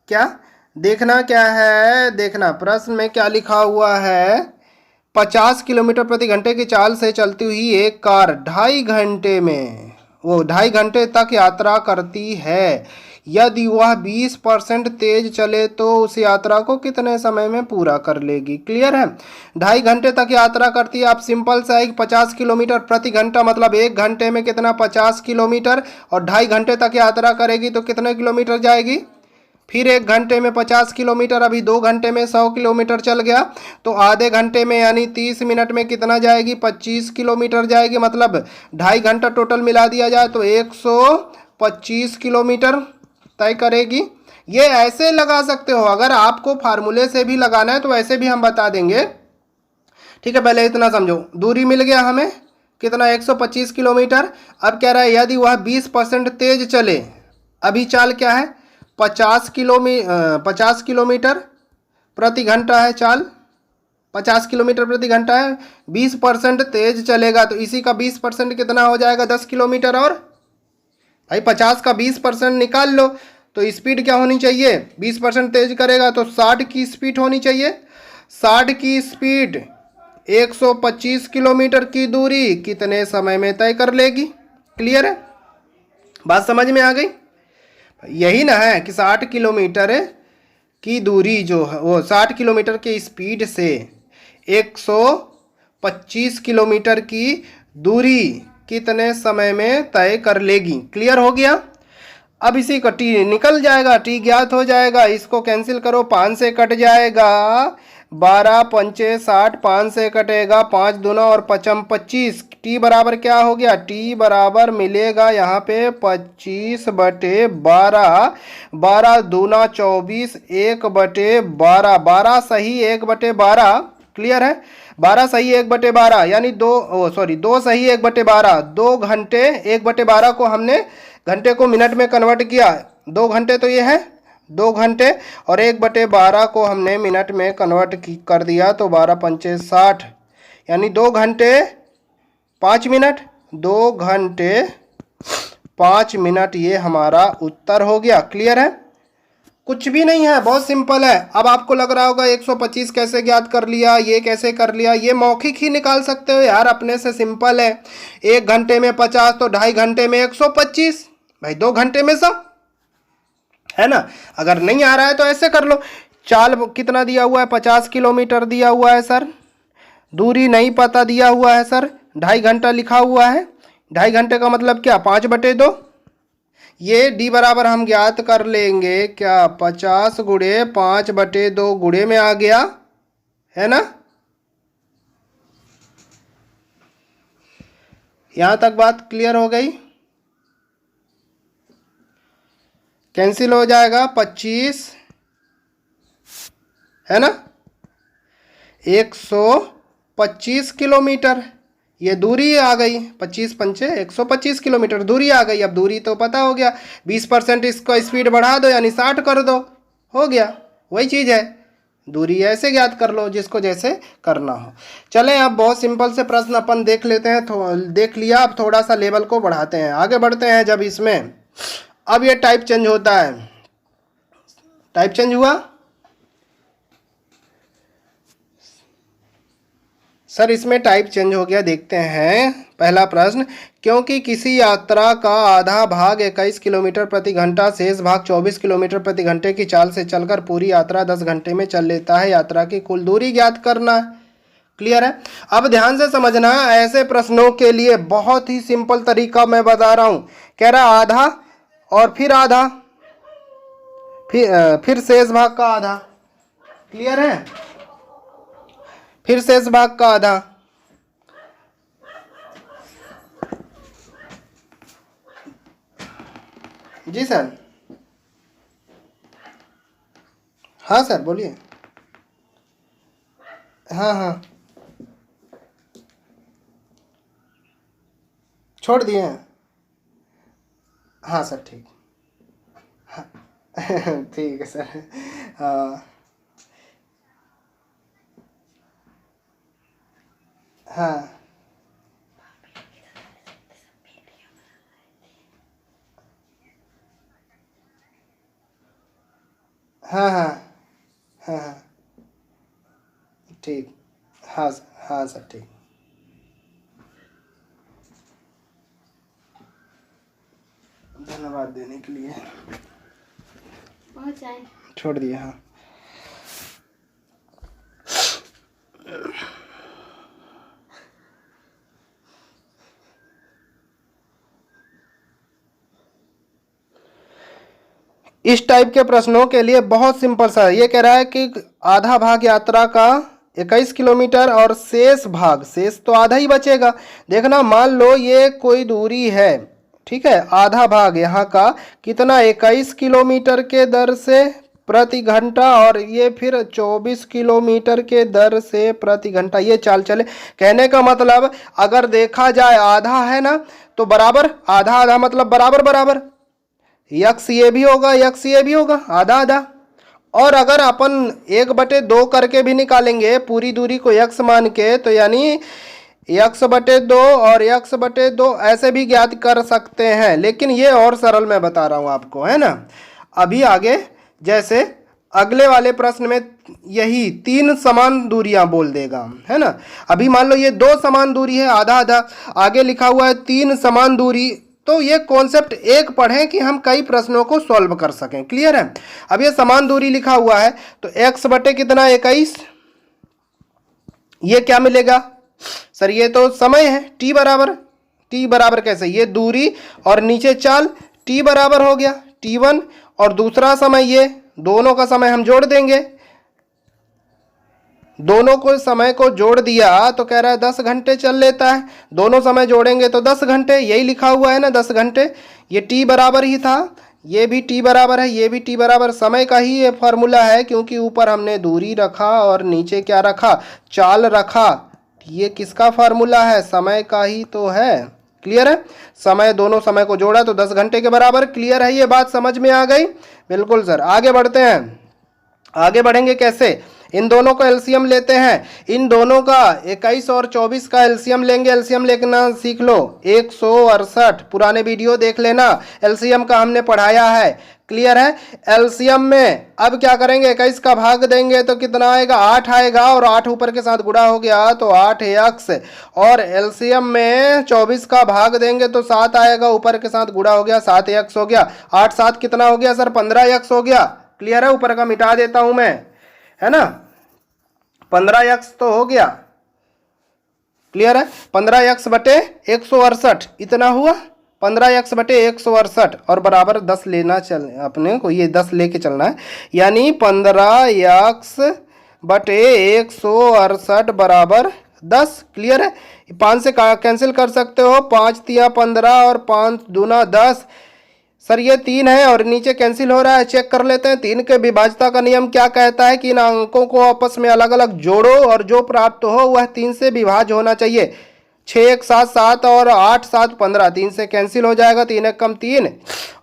क्या देखना, क्या है देखना, प्रश्न में क्या लिखा हुआ है। 50 किलोमीटर प्रति घंटे की चाल से चलती हुई एक कार 2.5 घंटे तक यात्रा करती है। यदि वह 20% तेज चले तो उस यात्रा को कितने समय में पूरा कर लेगी? क्लियर है? 2.5 घंटे तक यात्रा करती है। आप सिंपल सा है, 50 किलोमीटर प्रति घंटा मतलब 1 घंटे में कितना, 50 किलोमीटर, और 2.5 घंटे तक यात्रा करेगी तो कितने किलोमीटर जाएगी? फिर 1 घंटे में 50 किलोमीटर, अभी 2 घंटे में 100 किलोमीटर चल गया, तो आधे घंटे में यानी 30 मिनट में कितना जाएगी? 25 किलोमीटर जाएगी। मतलब 2.5 घंटा टोटल मिला दिया जाए तो 125 किलोमीटर तय करेगी। ये ऐसे लगा सकते हो, अगर आपको फार्मूले से भी लगाना है तो ऐसे भी हम बता देंगे। ठीक है, पहले इतना समझो। दूरी मिल गया हमें कितना, 125 किलोमीटर। अब कह रहा है यदि वह 20% तेज चले, अभी चाल क्या है, 50 किलोमीटर प्रति घंटा है चाल, 50 किलोमीटर प्रति घंटा है। 20% तेज चलेगा तो इसी का 20% कितना हो जाएगा, 10 किलोमीटर। और भाई 50 का 20% निकाल लो तो स्पीड क्या होनी चाहिए, 20% तेज करेगा तो 60 की स्पीड होनी चाहिए। 60 की स्पीड 125 किलोमीटर की दूरी कितने समय में तय कर लेगी? क्लियर है? बात समझ में आ गई? यही ना है कि 60 किलोमीटर की दूरी जो है, वो 60 किलोमीटर की स्पीड से 125 किलोमीटर की दूरी कितने समय में तय कर लेगी? क्लियर हो गया? अब इसी का टी निकल जाएगा, टी ज्ञात हो जाएगा। इसको कैंसिल करो, 5 से कट जाएगा, 12 पंचे 60, 5 से कटेगा, 5 दूना और 5 25। टी बराबर क्या हो गया? टी बराबर मिलेगा यहाँ पे 25/12, 12 दूना 24, 1/12, 12 सही 1/12। क्लियर है? 12 सही 1/12 यानी 2 सही 1/12। 2 घंटे 1/12 को हमने घंटे को मिनट में कन्वर्ट किया। 2 घंटे तो ये है 2 घंटे, और 1/12 को हमने मिनट में कन्वर्ट कर दिया तो 12 पंचे 60 यानी 2 घंटे 5 मिनट। 2 घंटे 5 मिनट ये हमारा उत्तर हो गया। क्लियर है? कुछ भी नहीं है, बहुत सिंपल है। अब आपको लग रहा होगा 125 कैसे ज्ञात कर लिया, ये कैसे कर लिया? ये मौखिक ही निकाल सकते हो यार, अपने से सिंपल है। 1 घंटे में 50 तो 2.5 घंटे में 125, भाई 2 घंटे में 100, है ना? अगर नहीं आ रहा है तो ऐसे कर लो। चाल कितना दिया हुआ है, 50 किलोमीटर दिया हुआ है सर। दूरी नहीं पता दिया हुआ है सर, 2.5 घंटा लिखा हुआ है। 2.5 घंटे का मतलब क्या, 5/2। ये डी बराबर हम ज्ञात कर लेंगे क्या, 50 गुणे 5/2 गुणे में आ गया, है ना? यहां तक बात क्लियर हो गई? कैंसिल हो जाएगा 25, है ना? 125 किलोमीटर ये दूरी आ गई। 25 पंचे 125 किलोमीटर दूरी आ गई। अब दूरी तो पता हो गया, 20% इसको स्पीड बढ़ा दो यानी 60 कर दो, हो गया। वही चीज़ है, दूरी ऐसे ज्ञात कर लो जिसको जैसे करना हो। चलें अब बहुत सिंपल से प्रश्न अपन देख लेते हैं। देख लिया, अब थोड़ा सा लेवल को बढ़ाते हैं, आगे बढ़ते हैं। जब इसमें अब ये टाइप चेंज होता है, टाइप चेंज हुआ सर, इसमें टाइप चेंज हो गया। देखते हैं पहला प्रश्न, क्योंकि किसी यात्रा का आधा भाग 21 किलोमीटर प्रति घंटा, शेष भाग 24 किलोमीटर प्रति घंटे की चाल से चलकर पूरी यात्रा 10 घंटे में चल लेता है, यात्रा की कुल दूरी ज्ञात करना है। क्लियर है? अब ध्यान से समझना, ऐसे प्रश्नों के लिए बहुत ही सिंपल तरीका मैं बता रहा हूं। कह रहा आधा और फिर आधा, फिर शेष भाग का आधा। क्लियर है? फिर शेष भाग का आधा। जी सर। हाँ सर बोलिए। हाँ हाँ छोड़ दिए हैं। हाँ सर ठीक। हाँ ठीक है सर। हाँ हाँ हाँ हाँ हाँ हाँ ठीक। हाँ हाँ सर ठीक। धन्यवाद देने के लिए। पहुंचाए छोड़ दिया। हाँ इस टाइप के प्रश्नों के लिए बहुत सिंपल सा ये कह रहा है कि आधा भाग यात्रा का 21 किलोमीटर और शेष तो आधा ही बचेगा। देखना मान लो ये कोई दूरी है, ठीक है, आधा भाग यहाँ का कितना 21 किलोमीटर के दर से प्रति घंटा और ये फिर 24 किलोमीटर के दर से प्रति घंटा ये चाल चले। कहने का मतलब अगर देखा जाए आधा है ना तो बराबर, आधा आधा मतलब बराबर बराबर, यक्स ये भी होगा यक्स ये भी होगा, आधा आधा। और अगर अपन 1/2 करके भी निकालेंगे पूरी दूरी को यक्स मान के तो यानी x/2 और x/2 ऐसे भी ज्ञात कर सकते हैं, लेकिन ये और सरल मैं बता रहा हूँ आपको, है ना। अभी आगे जैसे अगले वाले प्रश्न में यही 3 समान दूरियां बोल देगा, है ना। अभी मान लो ये 2 समान दूरी है आधा आधा, आगे लिखा हुआ है 3 समान दूरी, तो ये कॉन्सेप्ट एक पढ़ें कि हम कई प्रश्नों को सॉल्व कर सकें। क्लियर है। अब ये समान दूरी लिखा हुआ है तो x बटे कितना 21, ये क्या मिलेगा सर, ये तो समय है t बराबर कैसे, ये दूरी और नीचे चाल t बराबर हो गया t1 और दूसरा समय, ये दोनों का समय हम जोड़ देंगे, दोनों को समय को जोड़ दिया तो कह रहा है 10 घंटे चल लेता है, दोनों समय जोड़ेंगे तो 10 घंटे, यही लिखा हुआ है ना 10 घंटे। ये t बराबर ही था, ये भी t बराबर है, ये भी t बराबर, समय का ही ये फार्मूला है क्योंकि ऊपर हमने दूरी रखा और नीचे क्या रखा, चाल रखा। ये किसका फार्मूला है, समय का ही तो है। क्लियर है। समय, दोनों समय को जोड़ा तो 10 घंटे के बराबर। क्लियर है, ये बात समझ में आ गई। बिल्कुल सर। आगे बढ़ते हैं। आगे बढ़ेंगे कैसे, इन दोनों का एलसीएम लेते हैं, इन दोनों का 21 और 24 का एलसीएम लेंगे। एलसीएम लेना सीख लो, 168, पुराने वीडियो देख लेना, एलसीएम का हमने पढ़ाया है। क्लियर है। एलसीएम में अब क्या करेंगे, 21 का भाग देंगे तो कितना आएगा, 8 आएगा और 8 ऊपर के साथ गुणा हो गया तो 8x, और एलसीएम में 24 का भाग देंगे तो 7 आएगा, ऊपर के साथ गुणा हो गया 7x हो गया, 8 7 कितना हो गया सर, 15x हो गया। क्लियर है। ऊपर का मिटा देता हूं मैं, है ना, 15x तो हो गया। क्लियर है। 15x बटे 168 इतना हुआ, 15x बटे 168 और बराबर 10 लेना चल अपने को, ये 10 लेके चलना है, यानी 15x बटे 168 बराबर 10। क्लियर है। 5 से कैंसिल कर सकते हो, 5 तिया 15 और 5 दूना 10। सर ये 3 है और नीचे कैंसिल हो रहा है, चेक कर लेते हैं। 3 के विभाज्यता का नियम क्या कहता है कि इन अंकों को आपस में अलग अलग जोड़ो और जो प्राप्त हो वह 3 से विभाज्य होना चाहिए। 6 1 7 7 और 8 7 15, 3 से कैंसिल हो जाएगा, 3 1 कम 3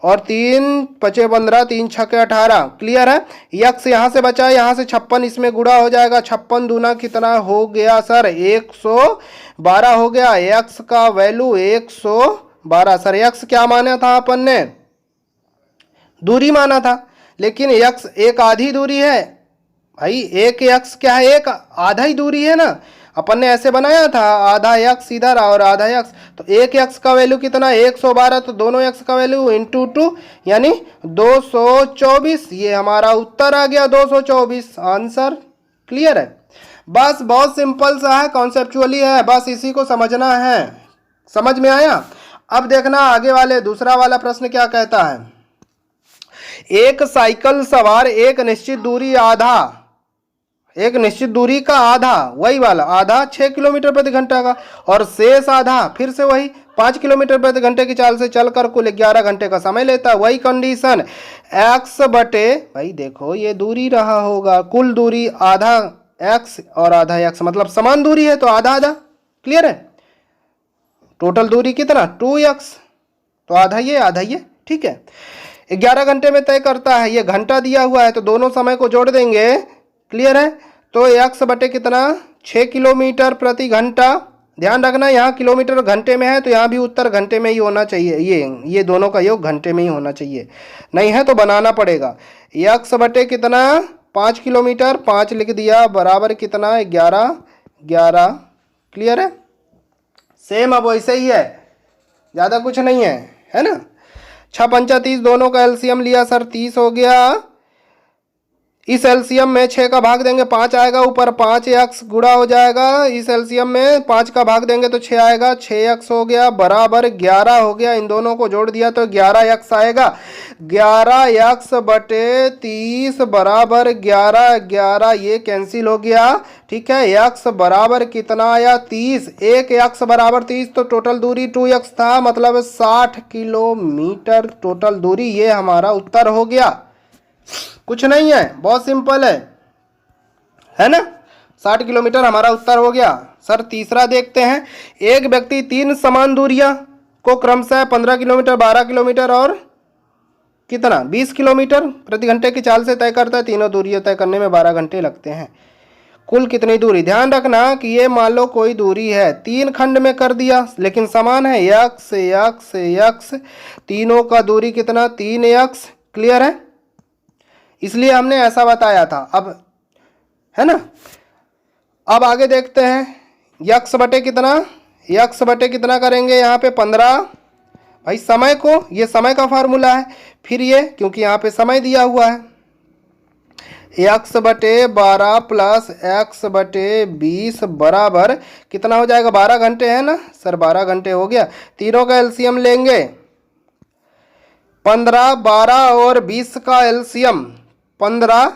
और 3 5 15, 3 6 18। क्लियर है। यक्स यहाँ से बचा, यहाँ से 56 इसमें गुणा हो जाएगा, 56 दूना कितना हो गया सर, 112 हो गया। यक्स का वैल्यू 112। सर यक्स क्या माना था अपन ने, दूरी माना था, लेकिन यक्स एक आधी दूरी है भाई, एक यक्स क्या है, एक आधा ही दूरी है ना, अपन ने ऐसे बनाया था, आधा यक्स इधर और आधा यक्स, तो एक यक्स का वैल्यू कितना 112, तो दोनों यक्स का वैल्यू इंटू 2 यानी 224। ये हमारा उत्तर आ गया 224 आंसर। क्लियर है। बस बहुत सिंपल सा है, कॉन्सेप्चुअली है, बस इसी को समझना है। समझ में आया। अब देखना आगे वाले दूसरा वाला प्रश्न क्या कहता है। एक साइकिल सवार एक निश्चित दूरी का आधा, वही वाला आधा 6 किलोमीटर प्रति घंटा का, और शेष आधा फिर से वही 5 किलोमीटर प्रति घंटे की चाल से चलकर कुल 11 घंटे का समय लेता है। वही कंडीशन, x बटे, भाई देखो ये दूरी रहा होगा, कुल दूरी आधा x और आधा x, मतलब समान दूरी है तो आधा आधा। क्लियर है। टोटल दूरी कितना 2x, तो आधा ये ठीक है। 11 घंटे में तय करता है, ये घंटा दिया हुआ है तो दोनों समय को जोड़ देंगे। क्लियर है? तो x बटे कितना 6 किलोमीटर प्रति घंटा। ध्यान रखना यहाँ किलोमीटर घंटे में है तो यहाँ भी उत्तर घंटे में ही होना चाहिए, ये दोनों का योग घंटे में ही होना चाहिए, नहीं है तो बनाना पड़ेगा। x बटे कितना 5 किलोमीटर, 5 लिख दिया, बराबर कितना 11 11। क्लियर है? सेम अब वैसे ही है, ज़्यादा कुछ नहीं है ना। 6 पंचा 30, दोनों का एलसीएम लिया सर 30 हो गया। इस एलसीएम में 6 का भाग देंगे 5 आएगा, ऊपर 5x गुणा हो जाएगा। इस एलसीएम में 5 का भाग देंगे तो 6 आएगा, 6x हो गया, बराबर 11 हो गया। इन दोनों को जोड़ दिया तो 11x आएगा। 11x बटे 30 बराबर 11, 11 ये कैंसिल हो गया। ठीक है, x बराबर कितना आया 30, एक x बराबर 30 तो टोटल दूरी 2x था, मतलब 60 किलोमीटर टोटल दूरी। ये हमारा उत्तर हो गया, कुछ नहीं है, बहुत सिंपल है ना। 60 किलोमीटर हमारा उत्तर हो गया। सर तीसरा देखते हैं, एक व्यक्ति 3 समान दूरियां को क्रमशः 15 किलोमीटर, 12 किलोमीटर और कितना 20 किलोमीटर प्रति घंटे की चाल से तय करता है। तीनों दूरियां तय करने में 12 घंटे लगते हैं। कुल कितनी दूरी? ध्यान रखना कि ये मान लो कोई दूरी है, 3 खंड में कर दिया लेकिन समान है, x x x, तीनों का दूरी कितना 3x। क्लियर है? इसलिए हमने ऐसा बताया था। अब है ना, अब आगे देखते हैं, x बटे कितना करेंगे यहाँ पे 15। भाई समय को, ये समय का फार्मूला है, फिर ये क्योंकि यहाँ पे समय दिया हुआ है, x बटे 12 प्लस x बटे 20 बराबर कितना हो जाएगा 12 घंटे है ना सर, 12 घंटे हो गया। तीनों का एलसीएम लेंगे, 15, 12 और 20 का एलसीएम, 15,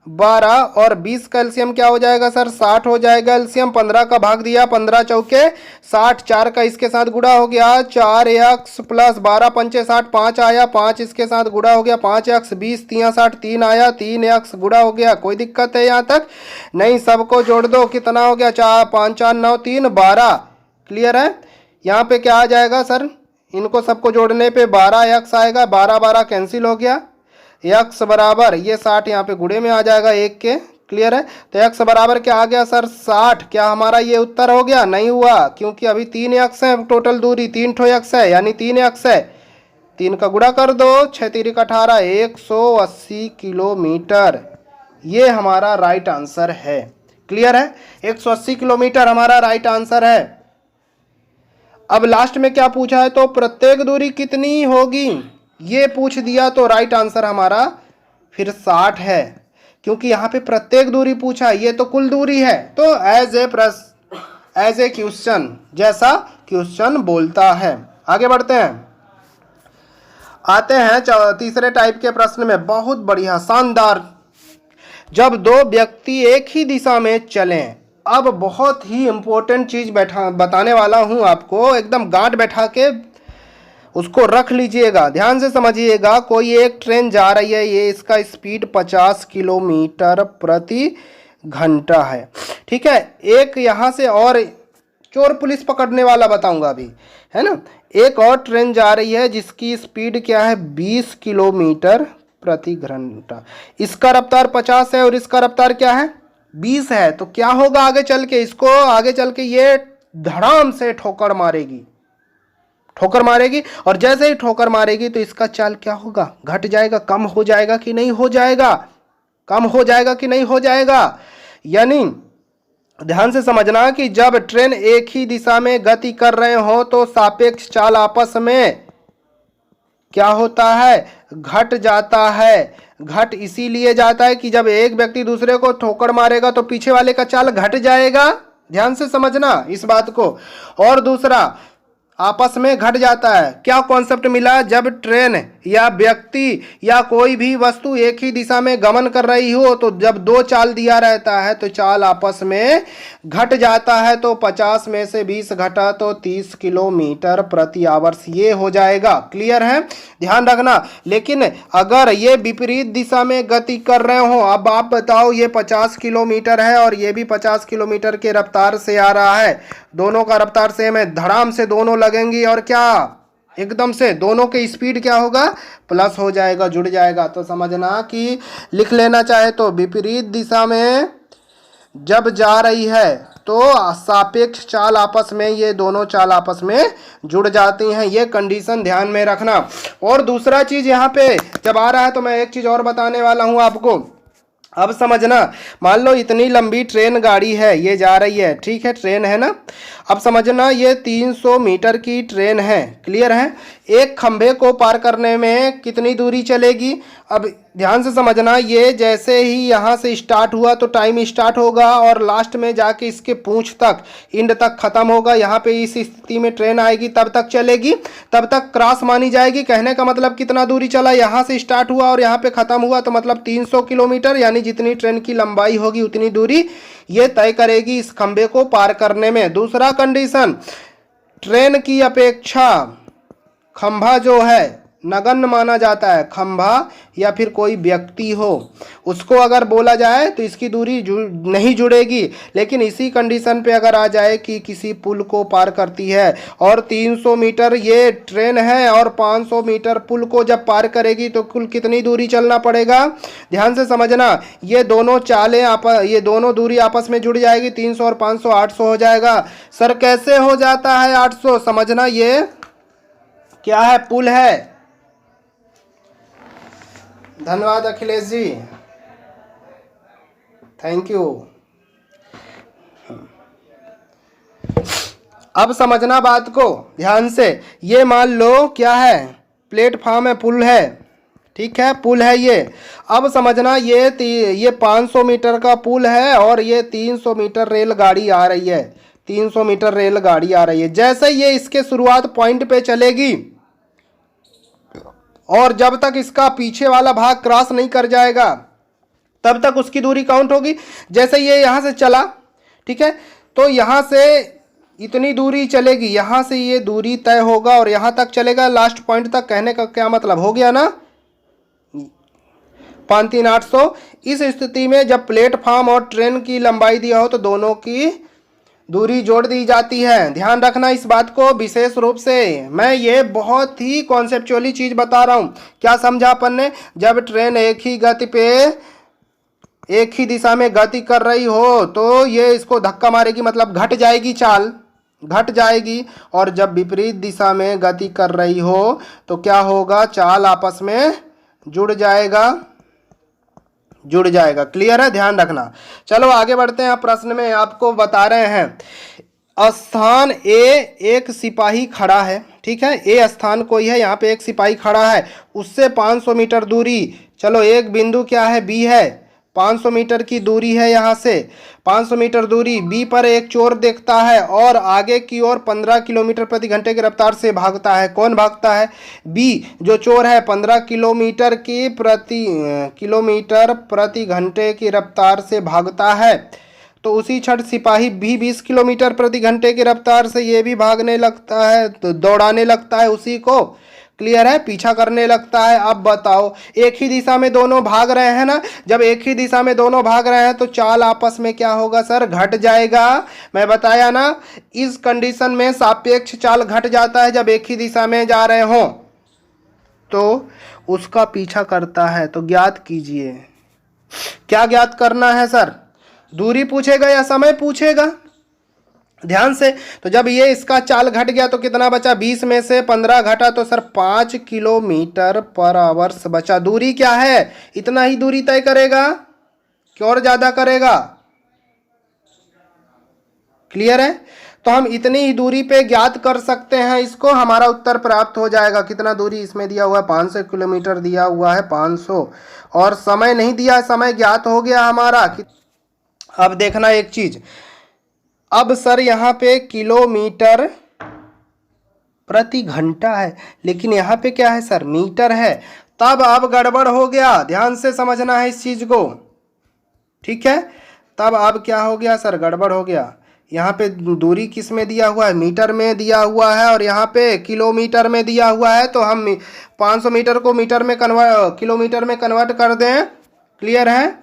12 और 20 का एलसीएम क्या हो जाएगा सर 60 हो जाएगा एलसीएम। 15 का भाग दिया, 15 चौके 60, 4 का इसके साथ गुणा हो गया, 4x प्लस 12 पंचे 60, 5 आया, 5 इसके साथ गुणा हो गया, 5x 20 3 60, 3 आया, 3x गुणा हो गया। कोई दिक्कत है यहाँ तक? नहीं, सबको जोड़ दो, कितना हो गया 4 5 4 9 3 12। क्लियर है? यहाँ पे क्या आ जाएगा सर, इनको सबको जोड़ने पे 12x आएगा, 12 12 कैंसिल हो गया। x बराबर ये 60 यहाँ पे गुणे में आ जाएगा 1 के। क्लियर है? तो x बराबर क्या आ गया सर 60। क्या हमारा ये उत्तर हो गया? नहीं हुआ, क्योंकि अभी 3x है टोटल दूरी, 3 ठो x है यानी 3x है, 3 का गुणा कर दो, 6 3 18, 180 किलोमीटर। ये हमारा राइट आंसर है। क्लियर है? 180 किलोमीटर हमारा राइट आंसर है। अब लास्ट में क्या पूछा है, तो प्रत्येक दूरी कितनी होगी ये पूछ दिया, तो राइट आंसर हमारा फिर 60 है, क्योंकि यहाँ पे प्रत्येक दूरी पूछा, ये तो कुल दूरी है। तो एज ए क्वेश्चन, जैसा क्वेश्चन बोलता है। आगे बढ़ते हैं, आते हैं तीसरे टाइप के प्रश्न में। बहुत बढ़िया, शानदार। जब दो व्यक्ति एक ही दिशा में चलें, अब बहुत ही इंपॉर्टेंट चीज बताने वाला हूं आपको, एकदम गांठ बैठा के उसको रख लीजिएगा, ध्यान से समझिएगा। कोई एक ट्रेन जा रही है, ये इसका स्पीड 50 किलोमीटर प्रति घंटा है। ठीक है, एक यहाँ से और चोर पुलिस पकड़ने वाला बताऊंगा अभी, है ना। एक और ट्रेन जा रही है जिसकी स्पीड क्या है 20 किलोमीटर प्रति घंटा, इसका रफ्तार 50 है और इसका रफ्तार क्या है 20 है। तो क्या होगा आगे चल के, इसको आगे चल के ये धड़ाम से ठोकर मारेगी और जैसे ही ठोकर मारेगी तो इसका चाल क्या होगा, घट जाएगा, कम हो जाएगा कि नहीं हो जाएगा, कम हो जाएगा कि नहीं हो जाएगा। यानी ध्यान से समझना कि जब ट्रेन एक ही दिशा में गति कर रहे हो तो सापेक्ष चाल आपस में क्या होता है, घट जाता है। घट इसीलिए जाता है कि जब एक व्यक्ति दूसरे को ठोकर मारेगा तो पीछे वाले का चाल घट जाएगा, ध्यान से समझना इस बात को। और दूसरा, आपस में घट जाता है। क्या कॉन्सेप्ट मिला, जब ट्रेन या व्यक्ति या कोई भी वस्तु एक ही दिशा में गमन कर रही हो तो जब दो चाल दिया रहता है तो चाल आपस में घट जाता है। तो 50 में से 20 घटा तो 30 किलोमीटर प्रति आवर्स ये हो जाएगा। क्लियर है, ध्यान रखना। लेकिन अगर ये विपरीत दिशा में गति कर रहे हो, अब आप बताओ ये 50 किलोमीटर है और ये भी 50 किलोमीटर के रफ्तार से आ रहा है, दोनों का रफ्तार सेम है, धड़ाम से दोनों लगेंगी और क्या एकदम से दोनों के स्पीड क्या होगा, प्लस हो जाएगा, जुड़ जाएगा। तो समझना कि लिख लेना चाहे तो विपरीत दिशा में जब जा रही है तो सापेक्ष चाल आपस में, ये दोनों चाल आपस में जुड़ जाती हैं। ये कंडीशन ध्यान में रखना। और दूसरा चीज यहाँ पे जब आ रहा है तो मैं एक चीज और बताने वाला हूँ आपको। अब समझना, मान लो इतनी लंबी ट्रेन गाड़ी है, ये जा रही है, ठीक है, ट्रेन है ना। अब समझना ये 300 मीटर की ट्रेन है, क्लियर है। एक खंभे को पार करने में कितनी दूरी चलेगी। अब ध्यान से समझना, ये जैसे ही यहाँ से स्टार्ट हुआ तो टाइम स्टार्ट होगा और लास्ट में जाके इसके पूंछ तक, इंड तक खत्म होगा। यहाँ पे इस स्थिति में ट्रेन आएगी, तब तक चलेगी, तब तक क्रॉस मानी जाएगी। कहने का मतलब कितना दूरी चला, यहाँ से स्टार्ट हुआ और यहाँ पे खत्म हुआ, तो मतलब 300 किलोमीटर, यानी जितनी ट्रेन की लंबाई होगी उतनी दूरी ये तय करेगी इस खंभे को पार करने में। दूसरा कंडीशन, ट्रेन की अपेक्षा खंभा जो है नगण्य माना जाता है। खंभा या फिर कोई व्यक्ति हो, उसको अगर बोला जाए तो इसकी दूरी नहीं जुड़ेगी। लेकिन इसी कंडीशन पे अगर आ जाए कि किसी पुल को पार करती है और 300 मीटर ये ट्रेन है और 500 मीटर पुल को जब पार करेगी तो कुल कितनी दूरी चलना पड़ेगा। ध्यान से समझना, ये दोनों चालें ये दोनों दूरी आपस में जुड़ जाएगी। 300 और 500 800 हो जाएगा। सर कैसे हो जाता है 800, समझना ये क्या है, पुल है। धन्यवाद अखिलेश जी, थैंक यू। अब समझना बात को ध्यान से, ये मान लो क्या है, प्लेटफॉर्म है, पुल है, ठीक है, पुल है ये। अब समझना ये 500 मीटर का पुल है और ये 300 मीटर रेलगाड़ी आ रही है, 300 मीटर रेलगाड़ी आ रही है। जैसे ये इसके शुरुआत पॉइंट पे चलेगी और जब तक इसका पीछे वाला भाग क्रॉस नहीं कर जाएगा तब तक उसकी दूरी काउंट होगी। जैसे ये यहाँ से चला, ठीक है, तो यहाँ से इतनी दूरी चलेगी, यहाँ से ये दूरी तय होगा और यहाँ तक चलेगा लास्ट पॉइंट तक। कहने का क्या मतलब हो गया ना, 5 3 800। इस स्थिति में जब प्लेटफॉर्म और ट्रेन की लंबाई दिया हो तो दोनों की दूरी जोड़ दी जाती है। ध्यान रखना इस बात को विशेष रूप से। मैं ये बहुत ही कॉन्सेप्चुअली चीज़ बता रहा हूँ। क्या समझा अपन ने, जब ट्रेन एक ही गति पे एक ही दिशा में गति कर रही हो तो ये इसको धक्का मारेगी, मतलब घट जाएगी, चाल घट जाएगी। और जब विपरीत दिशा में गति कर रही हो तो क्या होगा, चाल आपस में जुड़ जाएगा। क्लियर है, ध्यान रखना। चलो आगे बढ़ते हैं। प्रश्न में आपको बता रहे हैं, स्थान ए एक सिपाही खड़ा है, ठीक है, ए स्थान कोई है, यहाँ पे एक सिपाही खड़ा है, उससे 500 मीटर दूरी। चलो एक बिंदु क्या है, बी है, 500 मीटर की दूरी है, यहाँ से 500 मीटर दूरी बी पर एक चोर देखता है और आगे की ओर 15 किलोमीटर प्रति घंटे की रफ्तार से भागता है। कौन भागता है, बी जो चोर है, 15 किलोमीटर प्रति घंटे की रफ्तार से भागता है। तो उसी क्षण सिपाही भी 20 किलोमीटर प्रति घंटे की रफ्तार से ये भी भागने लगता है, तो दौड़ाने लगता है उसी को। क्लियर है, पीछा करने लगता है। अब बताओ, एक ही दिशा में दोनों भाग रहे हैं ना, जब एक ही दिशा में दोनों भाग रहे हैं तो चाल आपस में क्या होगा सर, घट जाएगा। मैं बताया ना, इस कंडीशन में सापेक्ष चाल घट जाता है जब एक ही दिशा में जा रहे हो तो उसका पीछा करता है। तो ज्ञात कीजिए, क्या ज्ञात करना है सर, दूरी पूछेगा या समय पूछेगा। ध्यान से, तो जब ये इसका चाल घट गया तो कितना बचा, 20 में से 15 घटा तो सर 5 किलोमीटर पर आवर्स बचा। दूरी क्या है, इतना ही दूरी तय करेगा कि और ज्यादा करेगा। क्लियर है, तो हम इतनी ही दूरी पे ज्ञात कर सकते हैं इसको, हमारा उत्तर प्राप्त हो जाएगा। कितना दूरी इसमें दिया हुआ है, 500 किलोमीटर दिया हुआ है, 500, और समय नहीं दिया, समय ज्ञात हो गया हमारा। अब देखना एक चीज, अब सर यहाँ पे किलोमीटर प्रति घंटा है, लेकिन यहाँ पे क्या है सर, मीटर है। तब अब गड़बड़ हो गया, ध्यान से समझना है इस चीज को, ठीक है। तब अब क्या हो गया सर, गड़बड़ हो गया। यहाँ पे दूरी किस में दिया हुआ है, मीटर में दिया हुआ है, और यहाँ पे किलोमीटर में दिया हुआ है। तो हम 500 मीटर को मीटर में किलोमीटर में कन्वर्ट कर दें। क्लियर है,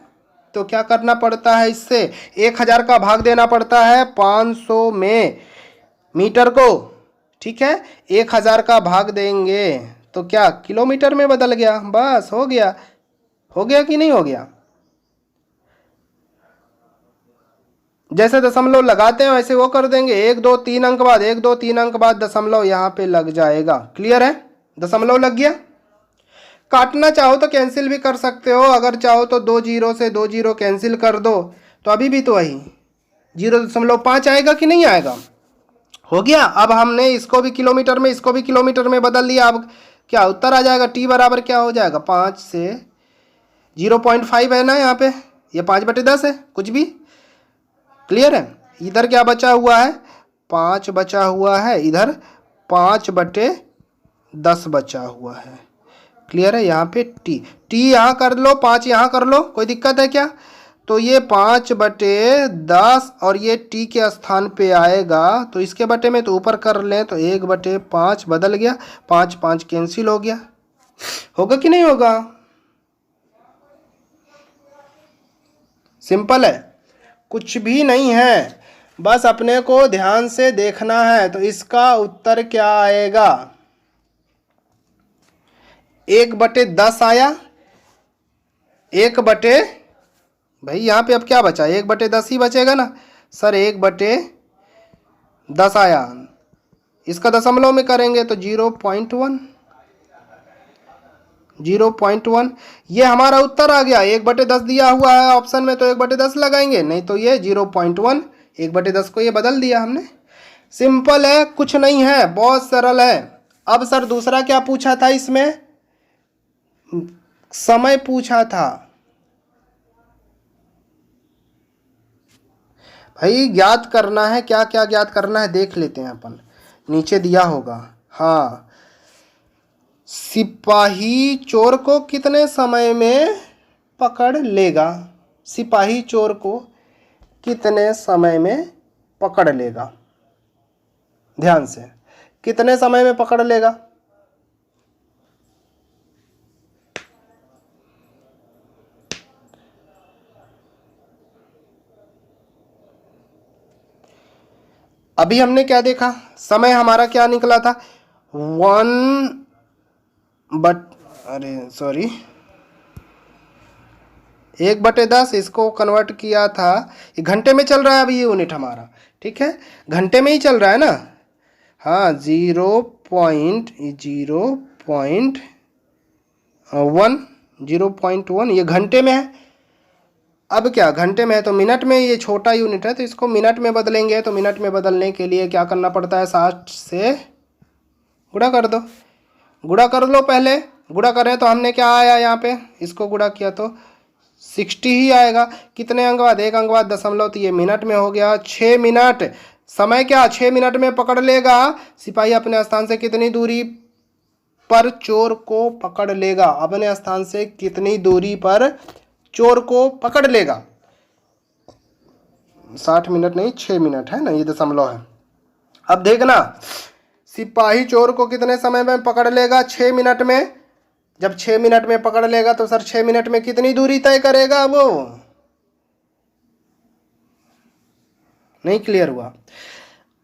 तो क्या करना पड़ता है, इससे 1000 का भाग देना पड़ता है 500 में मीटर को, ठीक है, 1000 का भाग देंगे तो क्या किलोमीटर में बदल गया, बस हो गया। हो गया कि नहीं हो गया? जैसे दशमलव लगाते हैं वैसे वो कर देंगे, 1 2 3 अंक बाद, 1 2 3 अंक बाद दशमलव यहाँ पे लग जाएगा। क्लियर है? दशमलव लग गया। काटना चाहो तो कैंसिल भी कर सकते हो, अगर चाहो तो 2 जीरो से 2 जीरो कैंसिल कर दो तो अभी भी तो वही 0.5 आएगा कि नहीं आएगा? हो गया। अब हमने इसको भी किलोमीटर में, इसको भी किलोमीटर में बदल दिया। अब क्या उत्तर आ जाएगा? टी बराबर क्या हो जाएगा? 5 से 0.5 है ना यहाँ पे, ये 5/10 है, कुछ भी। क्लियर है? इधर क्या बचा हुआ है? 5 बचा हुआ है, इधर 5/10 बचा हुआ है। क्लियर है? यहाँ पे टी यहाँ कर लो, 5 यहाँ कर लो, कोई दिक्कत है क्या? तो ये 5/10 और ये टी के स्थान पे आएगा तो इसके बटे में तो ऊपर कर लें तो 1/5 बदल गया, 5 5 कैंसिल हो गया। होगा कि नहीं होगा? सिंपल है, कुछ भी नहीं है, बस अपने को ध्यान से देखना है। तो इसका उत्तर क्या आएगा? 1/10 आया, भाई यहाँ पे अब क्या बचा? 1/10 ही बचेगा ना सर, 1/10 आया, इसका दशमलव में करेंगे तो 0.1 ये हमारा उत्तर आ गया। 1/10 दिया हुआ है ऑप्शन में तो 1/10 लगाएंगे, नहीं तो ये 0.1, 1/10 को ये बदल दिया हमने। सिंपल है, कुछ नहीं है, बहुत सरल है। अब सर दूसरा क्या पूछा था इसमें? समय पूछा था। भाई ज्ञात करना है, क्या क्या ज्ञात करना है देख लेते हैं अपन, नीचे दिया होगा। हाँ, सिपाही चोर को कितने समय में पकड़ लेगा? सिपाही चोर को कितने समय में पकड़ लेगा? ध्यान से, कितने समय में पकड़ लेगा? अभी हमने क्या देखा? समय हमारा क्या निकला था? 1/10 इसको कन्वर्ट किया था, ये घंटे में चल रहा है अभी ये यूनिट हमारा, ठीक है, घंटे में ही चल रहा है ना। हाँ, 0.1 ये घंटे में है। अब क्या घंटे में है तो मिनट में, ये छोटा यूनिट है तो इसको मिनट में बदलेंगे। तो मिनट में बदलने के लिए क्या करना पड़ता है? 60 से गुणा कर दो, गुणा कर लो पहले। गुणा करें तो हमने क्या आया यहाँ पे, इसको गुणा किया तो 60 ही आएगा। कितने अंक बाद? 1 अंक बाद दशमलव, तो ये मिनट में हो गया। 6 मिनट समय क्या 6 मिनट में पकड़ लेगा सिपाही अपने स्थान से कितनी दूरी पर चोर को पकड़ लेगा? अपने स्थान से कितनी दूरी पर चोर को पकड़ लेगा? 60 मिनट नहीं, 6 मिनट है ना, ये दशमलव है। अब देखना, सिपाही चोर को कितने समय में पकड़ लेगा? 6 मिनट में। जब 6 मिनट में पकड़ लेगा तो सर 6 मिनट में कितनी दूरी तय करेगा वो? नहीं क्लियर हुआ?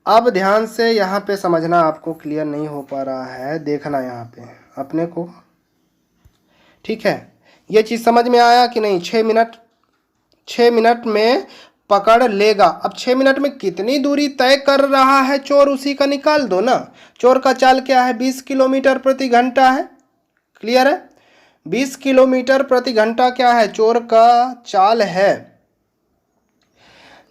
अब ध्यान से यहाँ पे समझना, आपको क्लियर नहीं हो पा रहा है, देखना यहाँ पे अपने को, ठीक है। ये चीज़ समझ में आया कि नहीं? 6 मिनट में पकड़ लेगा। अब 6 मिनट में कितनी दूरी तय कर रहा है चोर, उसी का निकाल दो ना। चोर का चाल क्या है? 20 किलोमीटर प्रति घंटा है। क्लियर है? 20 किलोमीटर प्रति घंटा क्या है? चोर का चाल है।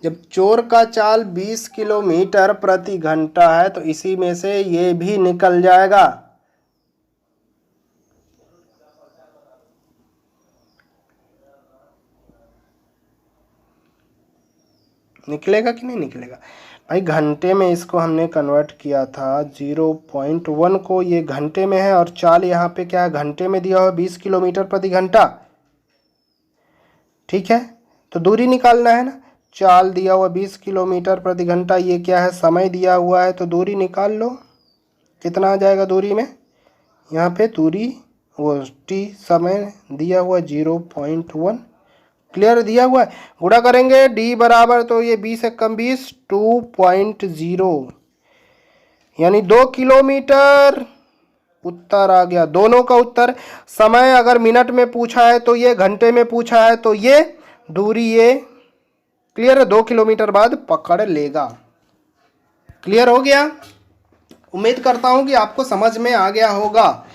जब चोर का चाल 20 किलोमीटर प्रति घंटा है तो इसी में से ये भी निकल जाएगा। निकलेगा कि नहीं निकलेगा? भाई घंटे में इसको हमने कन्वर्ट किया था, 0.1 को ये घंटे में है और चाल यहाँ पे क्या है? घंटे में दिया हुआ 20 किलोमीटर प्रति घंटा। ठीक है, तो दूरी निकालना है ना। चाल दिया हुआ 20 किलोमीटर प्रति घंटा, ये क्या है? समय दिया हुआ है, तो दूरी निकाल लो। कितना आ जाएगा दूरी में? यहाँ पे दूरी वो टी समय दिया हुआ 0.1। क्लियर दिया हुआ है। गुणा करेंगे डी बराबर, तो ये 20 से कम 20 2.0, यानी 2 किलोमीटर उत्तर आ गया, दोनों का उत्तर। समय अगर मिनट में पूछा है तो ये, घंटे में पूछा है तो ये, दूरी ये। क्लियर है, 2 किलोमीटर बाद पकड़ लेगा। क्लियर हो गया? उम्मीद करता हूं कि आपको समझ में आ गया होगा।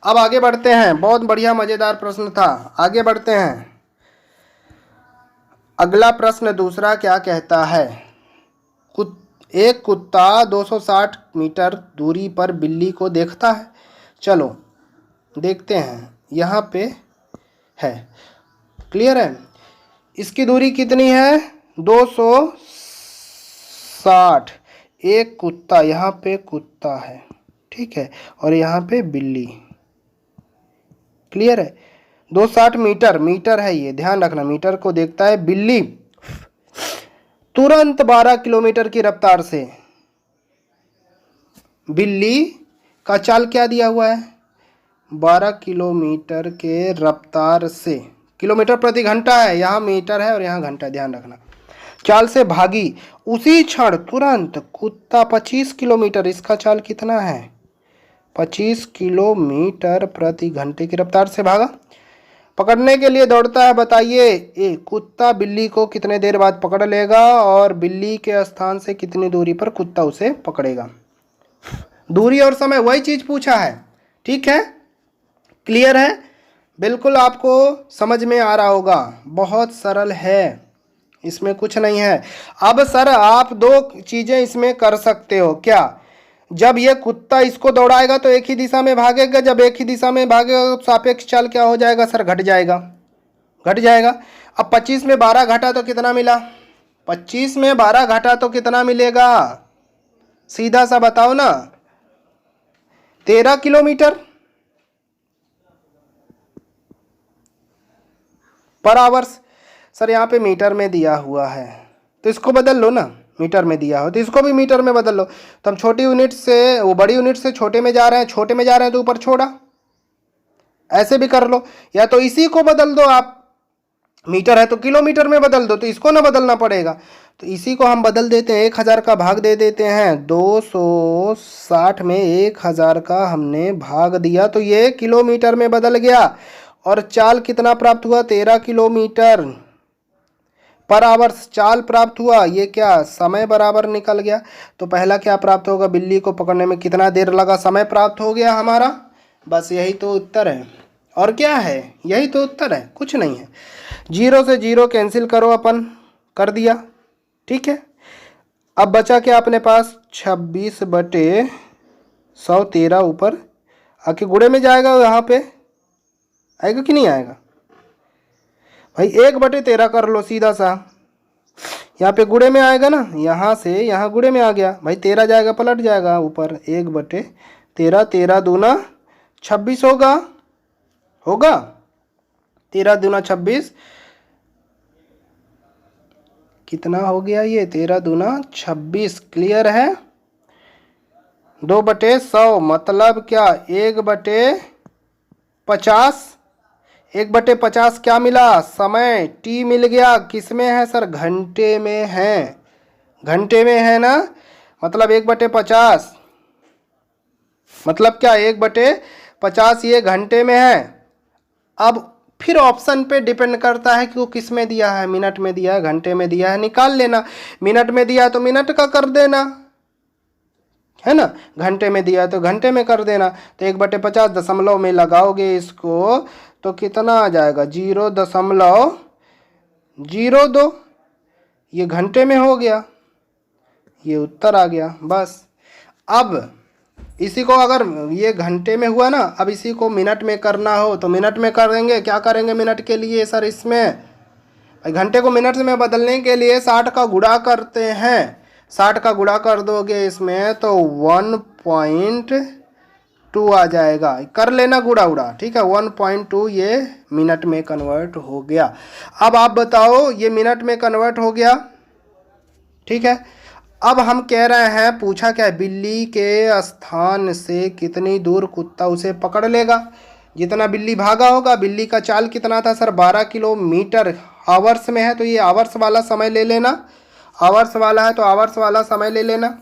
अब आगे बढ़ते हैं, बहुत बढ़िया मजेदार प्रश्न था, आगे बढ़ते हैं। अगला प्रश्न दूसरा क्या कहता है? एक कुत्ता 260 मीटर दूरी पर बिल्ली को देखता है। चलो देखते हैं, यहाँ पे है। क्लियर है? इसकी दूरी कितनी है? 260। एक कुत्ता, यहाँ पे कुत्ता है, ठीक है, और यहाँ पे बिल्ली। क्लियर है? 260 मीटर, मीटर है ये, ध्यान रखना, मीटर को देखता है बिल्ली तुरंत 12 किलोमीटर की रफ्तार से। बिल्ली का चाल क्या दिया हुआ है? 12 किलोमीटर के रफ्तार से, किलोमीटर प्रति घंटा है, यहाँ मीटर है और यहाँ घंटा, ध्यान रखना। चाल से भागी, उसी क्षण तुरंत कुत्ता 25 किलोमीटर, इसका चाल कितना है? 25 किलोमीटर प्रति घंटे की रफ्तार से भागा, पकड़ने के लिए दौड़ता है। बताइए ये कुत्ता बिल्ली को कितने देर बाद पकड़ लेगा और बिल्ली के स्थान से कितनी दूरी पर कुत्ता उसे पकड़ेगा? दूरी और समय वही चीज पूछा है, ठीक है? क्लियर है? बिल्कुल आपको समझ में आ रहा होगा, बहुत सरल है, इसमें कुछ नहीं है। अब सर आप 2 चीजें इसमें कर सकते हो क्या? जब ये कुत्ता इसको दौड़ाएगा तो एक ही दिशा में भागेगा, जब एक ही दिशा में भागेगा तो सापेक्ष चाल क्या हो जाएगा सर? घट जाएगा, घट जाएगा। अब 25 में 12 घटा तो कितना मिला? 25 में 12 घटा तो कितना मिलेगा? सीधा सा बताओ ना, 13 किलोमीटर पर आवर्स। सर यहाँ पे मीटर में दिया हुआ है तो इसको बदल लो ना, मीटर में दिया हो तो इसको भी मीटर में बदल लो। तो हम छोटी यूनिट से, वो बड़ी यूनिट से छोटे में जा रहे हैं, छोटे में जा रहे हैं तो ऊपर छोड़ा, ऐसे भी कर लो। या तो इसी को बदल दो आप, मीटर है तो किलोमीटर में बदल दो, तो इसको ना बदलना पड़ेगा। तो इसी को हम बदल देते हैं, 1000 का भाग दे देते हैं, 260 में 1000 का हमने भाग दिया तो ये किलोमीटर में बदल गया। और चाल कितना प्राप्त हुआ? 13 किलोमीटर पर आवर्स चाल प्राप्त हुआ। ये क्या समय बराबर निकल गया? तो पहला क्या प्राप्त होगा? बिल्ली को पकड़ने में कितना देर लगा, समय प्राप्त हो गया हमारा। बस यही तो उत्तर है, और क्या है? यही तो उत्तर है, कुछ नहीं है। 0 से 0 कैंसिल करो, अपन कर दिया, ठीक है। अब बचा क्या अपने पास? 26/113 ऊपर आके गुणे में जाएगा, यहाँ पे आएगा कि नहीं आएगा भाई? 1/13 कर लो सीधा सा, यहाँ पे गुणे में आएगा ना, यहाँ से यहाँ गुणे में आ गया भाई, 13 जाएगा पलट जाएगा ऊपर, 1/13, 13 दूना 26 होगा, होगा 13 दूना 26, कितना हो गया ये? 13 दूना 26। क्लियर है? 2/100 मतलब क्या? 1/50, 1/50 क्या मिला? समय, टी मिल गया। किस में है सर? घंटे में है, घंटे में है ना, मतलब 1/50 मतलब क्या? 1/50 ये घंटे में है। अब फिर ऑप्शन पे डिपेंड करता है कि वो किस में दिया है, मिनट में दिया है, घंटे में दिया है, निकाल लेना। मिनट में दिया है तो मिनट का कर देना, है ना, घंटे में दिया है तो घंटे में कर देना। तो 1/50 दशमलव में लगाओगे इसको तो कितना आ जाएगा? 0.02, ये घंटे में हो गया, ये उत्तर आ गया। बस अब इसी को अगर ये घंटे में हुआ ना, अब इसी को मिनट में करना हो तो मिनट में कर देंगे। क्या करेंगे मिनट के लिए सर? इसमें घंटे को मिनट में बदलने के लिए 60 का गुणा करते हैं, 60 का गुणा कर दोगे इसमें तो 1.2 आ जाएगा, कर लेना गुणा उड़ा, ठीक है। 1.2 ये मिनट में कन्वर्ट हो गया। अब आप बताओ, ये मिनट में कन्वर्ट हो गया, ठीक है। अब हम कह रहे हैं, पूछा क्या है? बिल्ली के स्थान से कितनी दूर कुत्ता उसे पकड़ लेगा। जितना बिल्ली भागा होगा, बिल्ली का चाल कितना था सर? 12 किलोमीटर, आवर्स में है तो ये आवर्स वाला समय ले लेना, आवर्स वाला है तो आवर्स वाला समय ले लेना।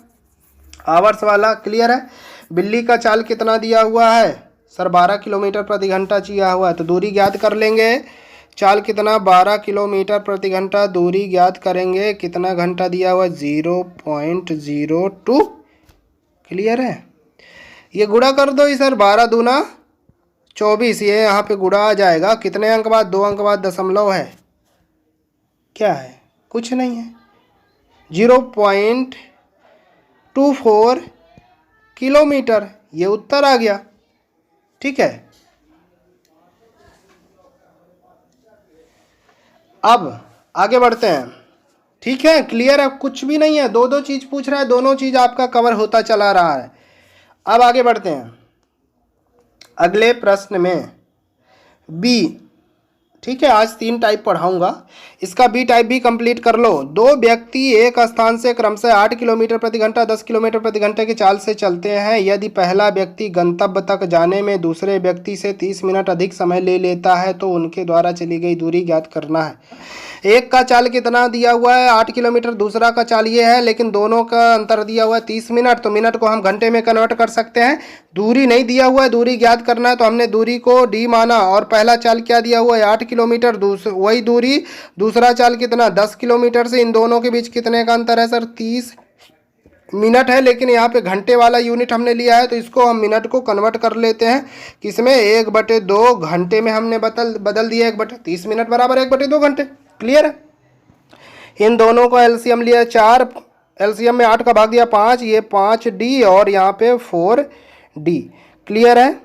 आवर्स वाला क्लियर है। बिल्ली का चाल कितना दिया हुआ है सर 12 किलोमीटर प्रति घंटा दिया हुआ है, तो दूरी ज्ञात कर लेंगे। चाल कितना 12 किलोमीटर प्रति घंटा, दूरी ज्ञात करेंगे कितना घंटा दिया हुआ है 0.02। क्लियर है। ये गुणा कर दो सर 12 दूना 24, ये यहाँ पे गुणा आ जाएगा। कितने अंक बाद 2 अंक बाद दशमलव है, क्या है कुछ नहीं है 0.24 किलोमीटर, ये उत्तर आ गया। ठीक है। अब आगे बढ़ते हैं। ठीक है क्लियर है, कुछ भी नहीं है, दो दो चीज पूछ रहा है, दोनों चीज आपका कवर होता चला रहा है। अब आगे बढ़ते हैं अगले प्रश्न में बी। ठीक है, आज 3 टाइप पढ़ाऊंगा, इसका बी टाइप भी कंप्लीट कर लो। 2 व्यक्ति एक स्थान से क्रमशः 8 किलोमीटर प्रति घंटा 10 किलोमीटर प्रति घंटे की चाल से चलते हैं। यदि पहला व्यक्ति गंतव्य तक जाने में दूसरे व्यक्ति से 30 मिनट अधिक समय ले लेता है तो उनके द्वारा चली गई दूरी ज्ञात करना है। एक का चाल कितना दिया हुआ है 8 किलोमीटर, दूसरा का चाल ये है, लेकिन दोनों का अंतर दिया हुआ है 30 मिनट, तो मिनट को हम घंटे में कन्वर्ट कर सकते हैं। दूरी नहीं दिया हुआ है, दूरी ज्ञात करना है, तो हमने दूरी को डी माना और पहला चाल क्या दिया हुआ है 8 किलोमीटर, वही दूरी दूसरा चाल कितना 10 किलोमीटर से, इन दोनों के बीच कितने का अंतर है सर 30 मिनट है, लेकिन यहाँ पे घंटे वाला यूनिट हमने लिया है तो इसको हम मिनट को कन्वर्ट कर लेते हैं किसमें 1/2 घंटे में हमने बदल दिया 1/30 मिनट बराबर 1/2 घंटे। क्लियर है। इन दोनों को एलसीएम लिया 4, एलसीएम में 8 का भाग दिया 5, ये 5D और यहाँ पे 4D। क्लियर है।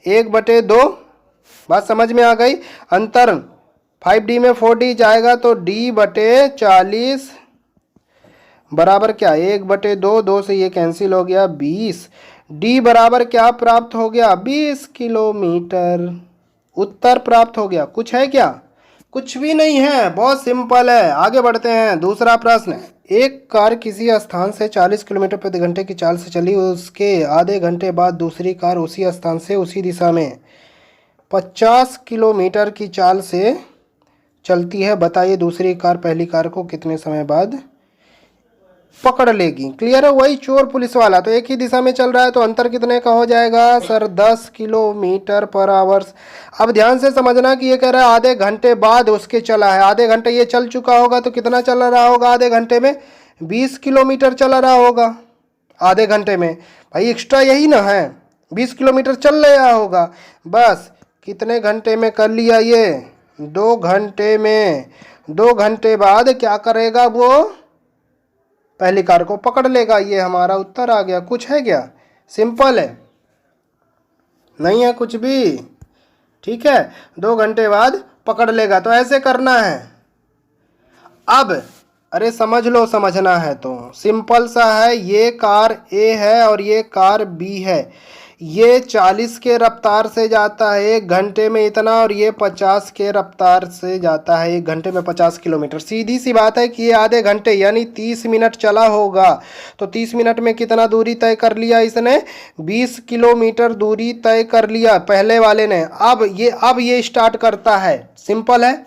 1/2 बात समझ में आ गई। अंतर 5D में 4D जाएगा तो D/40 बराबर क्या 1/2, 2 से ये कैंसिल हो गया 20। D बराबर क्या प्राप्त हो गया 20 किलोमीटर। उत्तर प्राप्त हो गया। कुछ है क्या? कुछ भी नहीं है, बहुत सिंपल है। आगे बढ़ते हैं। दूसरा प्रश्न, एक कार किसी स्थान से 40 किलोमीटर प्रति घंटे की चाल से चली, उसके आधे घंटे बाद दूसरी कार उसी स्थान से उसी दिशा में 50 किलोमीटर की चाल से चलती है। बताइए दूसरी कार पहली कार को कितने समय बाद पकड़ लेगी। क्लियर है। वही चोर पुलिस वाला, तो एक ही दिशा में चल रहा है तो अंतर कितने का हो जाएगा सर 10 किलोमीटर पर आवर्स। अब ध्यान से समझना कि ये कह रहा है आधे घंटे बाद उसके चला है। आधे घंटे ये चल चुका होगा तो कितना चल रहा होगा आधे घंटे में 20 किलोमीटर चल रहा होगा आधे घंटे में। भाई एक्स्ट्रा यही ना है, 20 किलोमीटर चल रहा होगा। बस कितने घंटे में कर लिया ये 2 घंटे में। 2 घंटे बाद क्या करेगा वो पहली कार को पकड़ लेगा। ये हमारा उत्तर आ गया। कुछ है क्या? सिंपल है, नहीं है कुछ भी। ठीक है, 2 घंटे बाद पकड़ लेगा, तो ऐसे करना है। अब अरे समझ लो, समझना है तो सिंपल सा है। ये कार A है और ये कार B है। ये 40 के रफ्तार से जाता है 1 घंटे में इतना, और ये 50 के रफ्तार से जाता है 1 घंटे में 50 किलोमीटर। सीधी सी बात है कि ये आधे घंटे यानी 30 मिनट चला होगा, तो 30 मिनट में कितना दूरी तय कर लिया इसने 20 किलोमीटर दूरी तय कर लिया पहले वाले ने। अब ये स्टार्ट करता है। सिंपल है।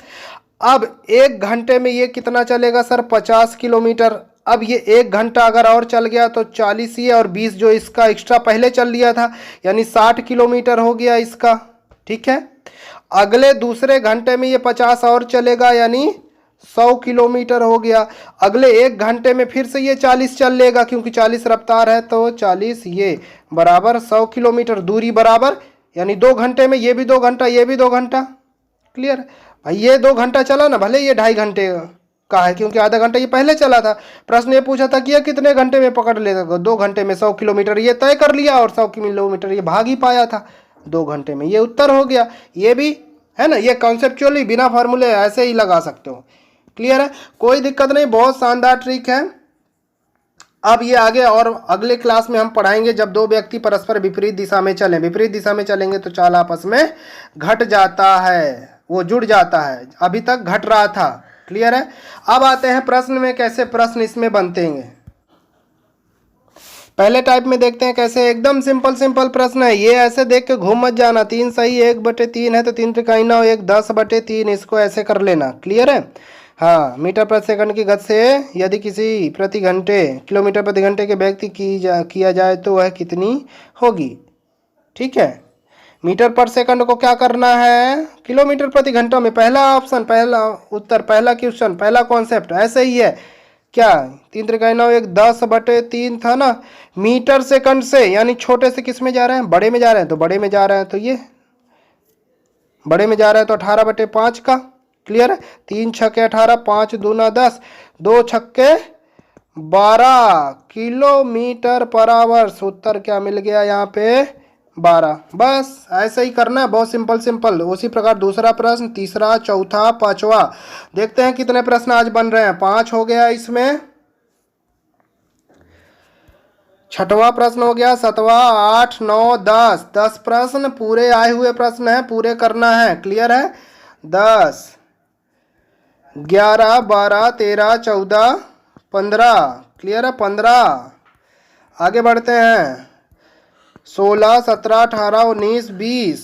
अब 1 घंटे में ये कितना चलेगा सर 50 किलोमीटर। अब ये 1 घंटा अगर और चल गया तो 40 ही है, और 20 जो इसका एक्स्ट्रा पहले चल लिया था यानी 60 किलोमीटर हो गया इसका। ठीक है। अगले दूसरे घंटे में ये 50 और चलेगा यानी 100 किलोमीटर हो गया। अगले 1 घंटे में फिर से ये 40 चल लेगा क्योंकि 40 रफ्तार है, तो 40 ये बराबर 100 किलोमीटर दूरी बराबर, यानी 2 घंटे में ये भी 2 घंटा ये भी 2 घंटा। क्लियर भाई। ये 2 घंटा चला ना, भले ये 2.5 घंटे का है क्योंकि आधा घंटा ये पहले चला था। प्रश्न ये पूछा था कि ये कितने घंटे में पकड़ लेगा। 2 घंटे में 100 किलोमीटर ये तय कर लिया और 100 किलोमीटर ये भाग ही पाया था 2 घंटे में। ये उत्तर हो गया। ये भी है ना, ये कॉन्सेप्चुअली बिना फार्मूले ऐसे ही लगा सकते हो। क्लियर है, कोई दिक्कत नहीं, बहुत शानदार ट्रिक है। अब ये आगे और अगले क्लास में हम पढ़ाएंगे जब 2 व्यक्ति परस्पर विपरीत दिशा में चलें। विपरीत दिशा में चलेंगे तो चाल आपस में घट जाता है, वो जुड़ जाता है। अभी तक घट रहा था। क्लियर है। अब आते हैं प्रश्न में, कैसे प्रश्न इसमें बनते हैं। पहले टाइप में देखते हैं कैसे। एकदम सिंपल प्रश्न है ये, ऐसे देख के घूम मत जाना। 3 सही 1/3 है तो 3 त्रिकाई 9 1 10/3, इसको ऐसे कर लेना। क्लियर है। हाँ, मीटर प्रति सेकंड की गति से यदि किसी प्रति घंटे किलोमीटर प्रति घंटे के व्यक्ति किया जाए तो वह कितनी होगी। ठीक है, मीटर पर सेकंड को क्या करना है, किलोमीटर प्रति घंटा में। पहला ऑप्शन, पहला उत्तर, पहला क्वेश्चन, पहला कॉन्सेप्ट ऐसे ही है क्या। 3 × 9 = 10/3 था ना। मीटर सेकंड से यानी छोटे से किस में जा रहे हैं, बड़े में जा रहे हैं, तो बड़े में जा रहे हैं, तो ये बड़े में जा रहा है तो 18/5 का। क्लियर है। 3 छक्के 18, 5 दूना 10, 2 छक्के 12 किलोमीटर पर आवर। उत्तर क्या मिल गया यहाँ पे, 12। बस ऐसे ही करना है, बहुत सिंपल सिंपल। उसी प्रकार दूसरा प्रश्न, तीसरा, चौथा, पांचवा। देखते हैं कितने प्रश्न आज बन रहे हैं। 5 हो गया इसमें, छठवां प्रश्न हो गया, 7वां, 8, 9, 10। 10 प्रश्न पूरे आए हुए प्रश्न है, पूरे करना है। क्लियर है। 10, 11, 12, 13, 14, 15। क्लियर है। 15। आगे बढ़ते हैं। 16, 17, 18, 19, 20।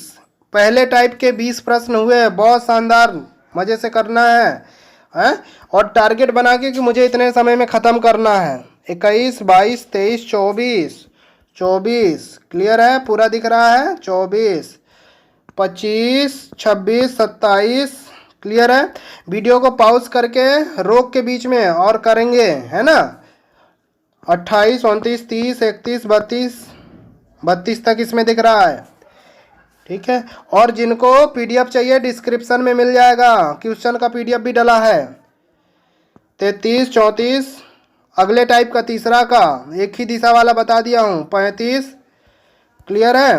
पहले टाइप के 20 प्रश्न हुए, बहुत शानदार, मजे से करना है। और टारगेट बना के कि मुझे इतने समय में ख़त्म करना है। 21, 22, 23, 24। क्लियर है, पूरा दिख रहा है। 24, 25, 26, 27। क्लियर है। वीडियो को पॉज करके रोक के बीच में और करेंगे, है ना। 28, 29, 30, 31, 32 तक इसमें दिख रहा है। ठीक है। और जिनको पीडीएफ चाहिए डिस्क्रिप्शन में मिल जाएगा, क्वेश्चन का पीडीएफ भी डला है। 33, 34। अगले टाइप का तीसरा का एक ही दिशा वाला बता दिया हूँ, 35। क्लियर है।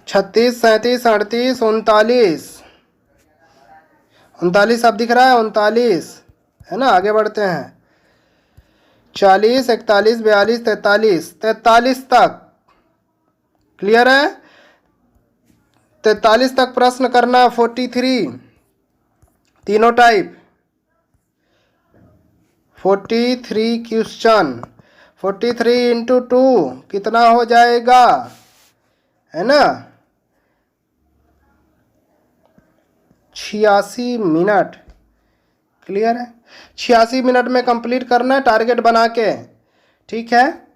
36, 37, 38, 39 अब दिख रहा है, 39, है ना। आगे बढ़ते हैं। 40, 41, 42, 43 तक। क्लियर है। 43 तक प्रश्न करना। 43, तीनों टाइप। 43 क्वेश्चन। 43 × 2 कितना हो जाएगा, है ना, 86 मिनट। क्लियर है। 86 मिनट में कंप्लीट करना है, टारगेट बना के। ठीक है।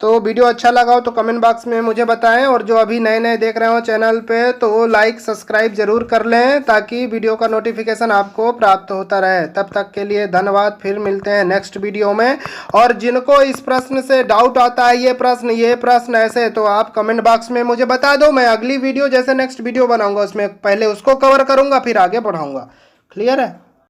तो वीडियो अच्छा लगा हो तो कमेंट बॉक्स में मुझे बताएं, और जो अभी नए नए देख रहे हो चैनल पे तो लाइक सब्सक्राइब जरूर कर लें, ताकि वीडियो का नोटिफिकेशन आपको प्राप्त होता रहे। तब तक के लिए धन्यवाद। फिर मिलते हैं नेक्स्ट वीडियो में। और जिनको इस प्रश्न से डाउट आता है, ये प्रश्न ऐसे, तो आप कमेंट बॉक्स में मुझे बता दो। मैं अगली वीडियो जैसे नेक्स्ट वीडियो बनाऊंगा उसमें पहले उसको कवर करूंगा, फिर आगे बढ़ाऊंगा। क्लियर है।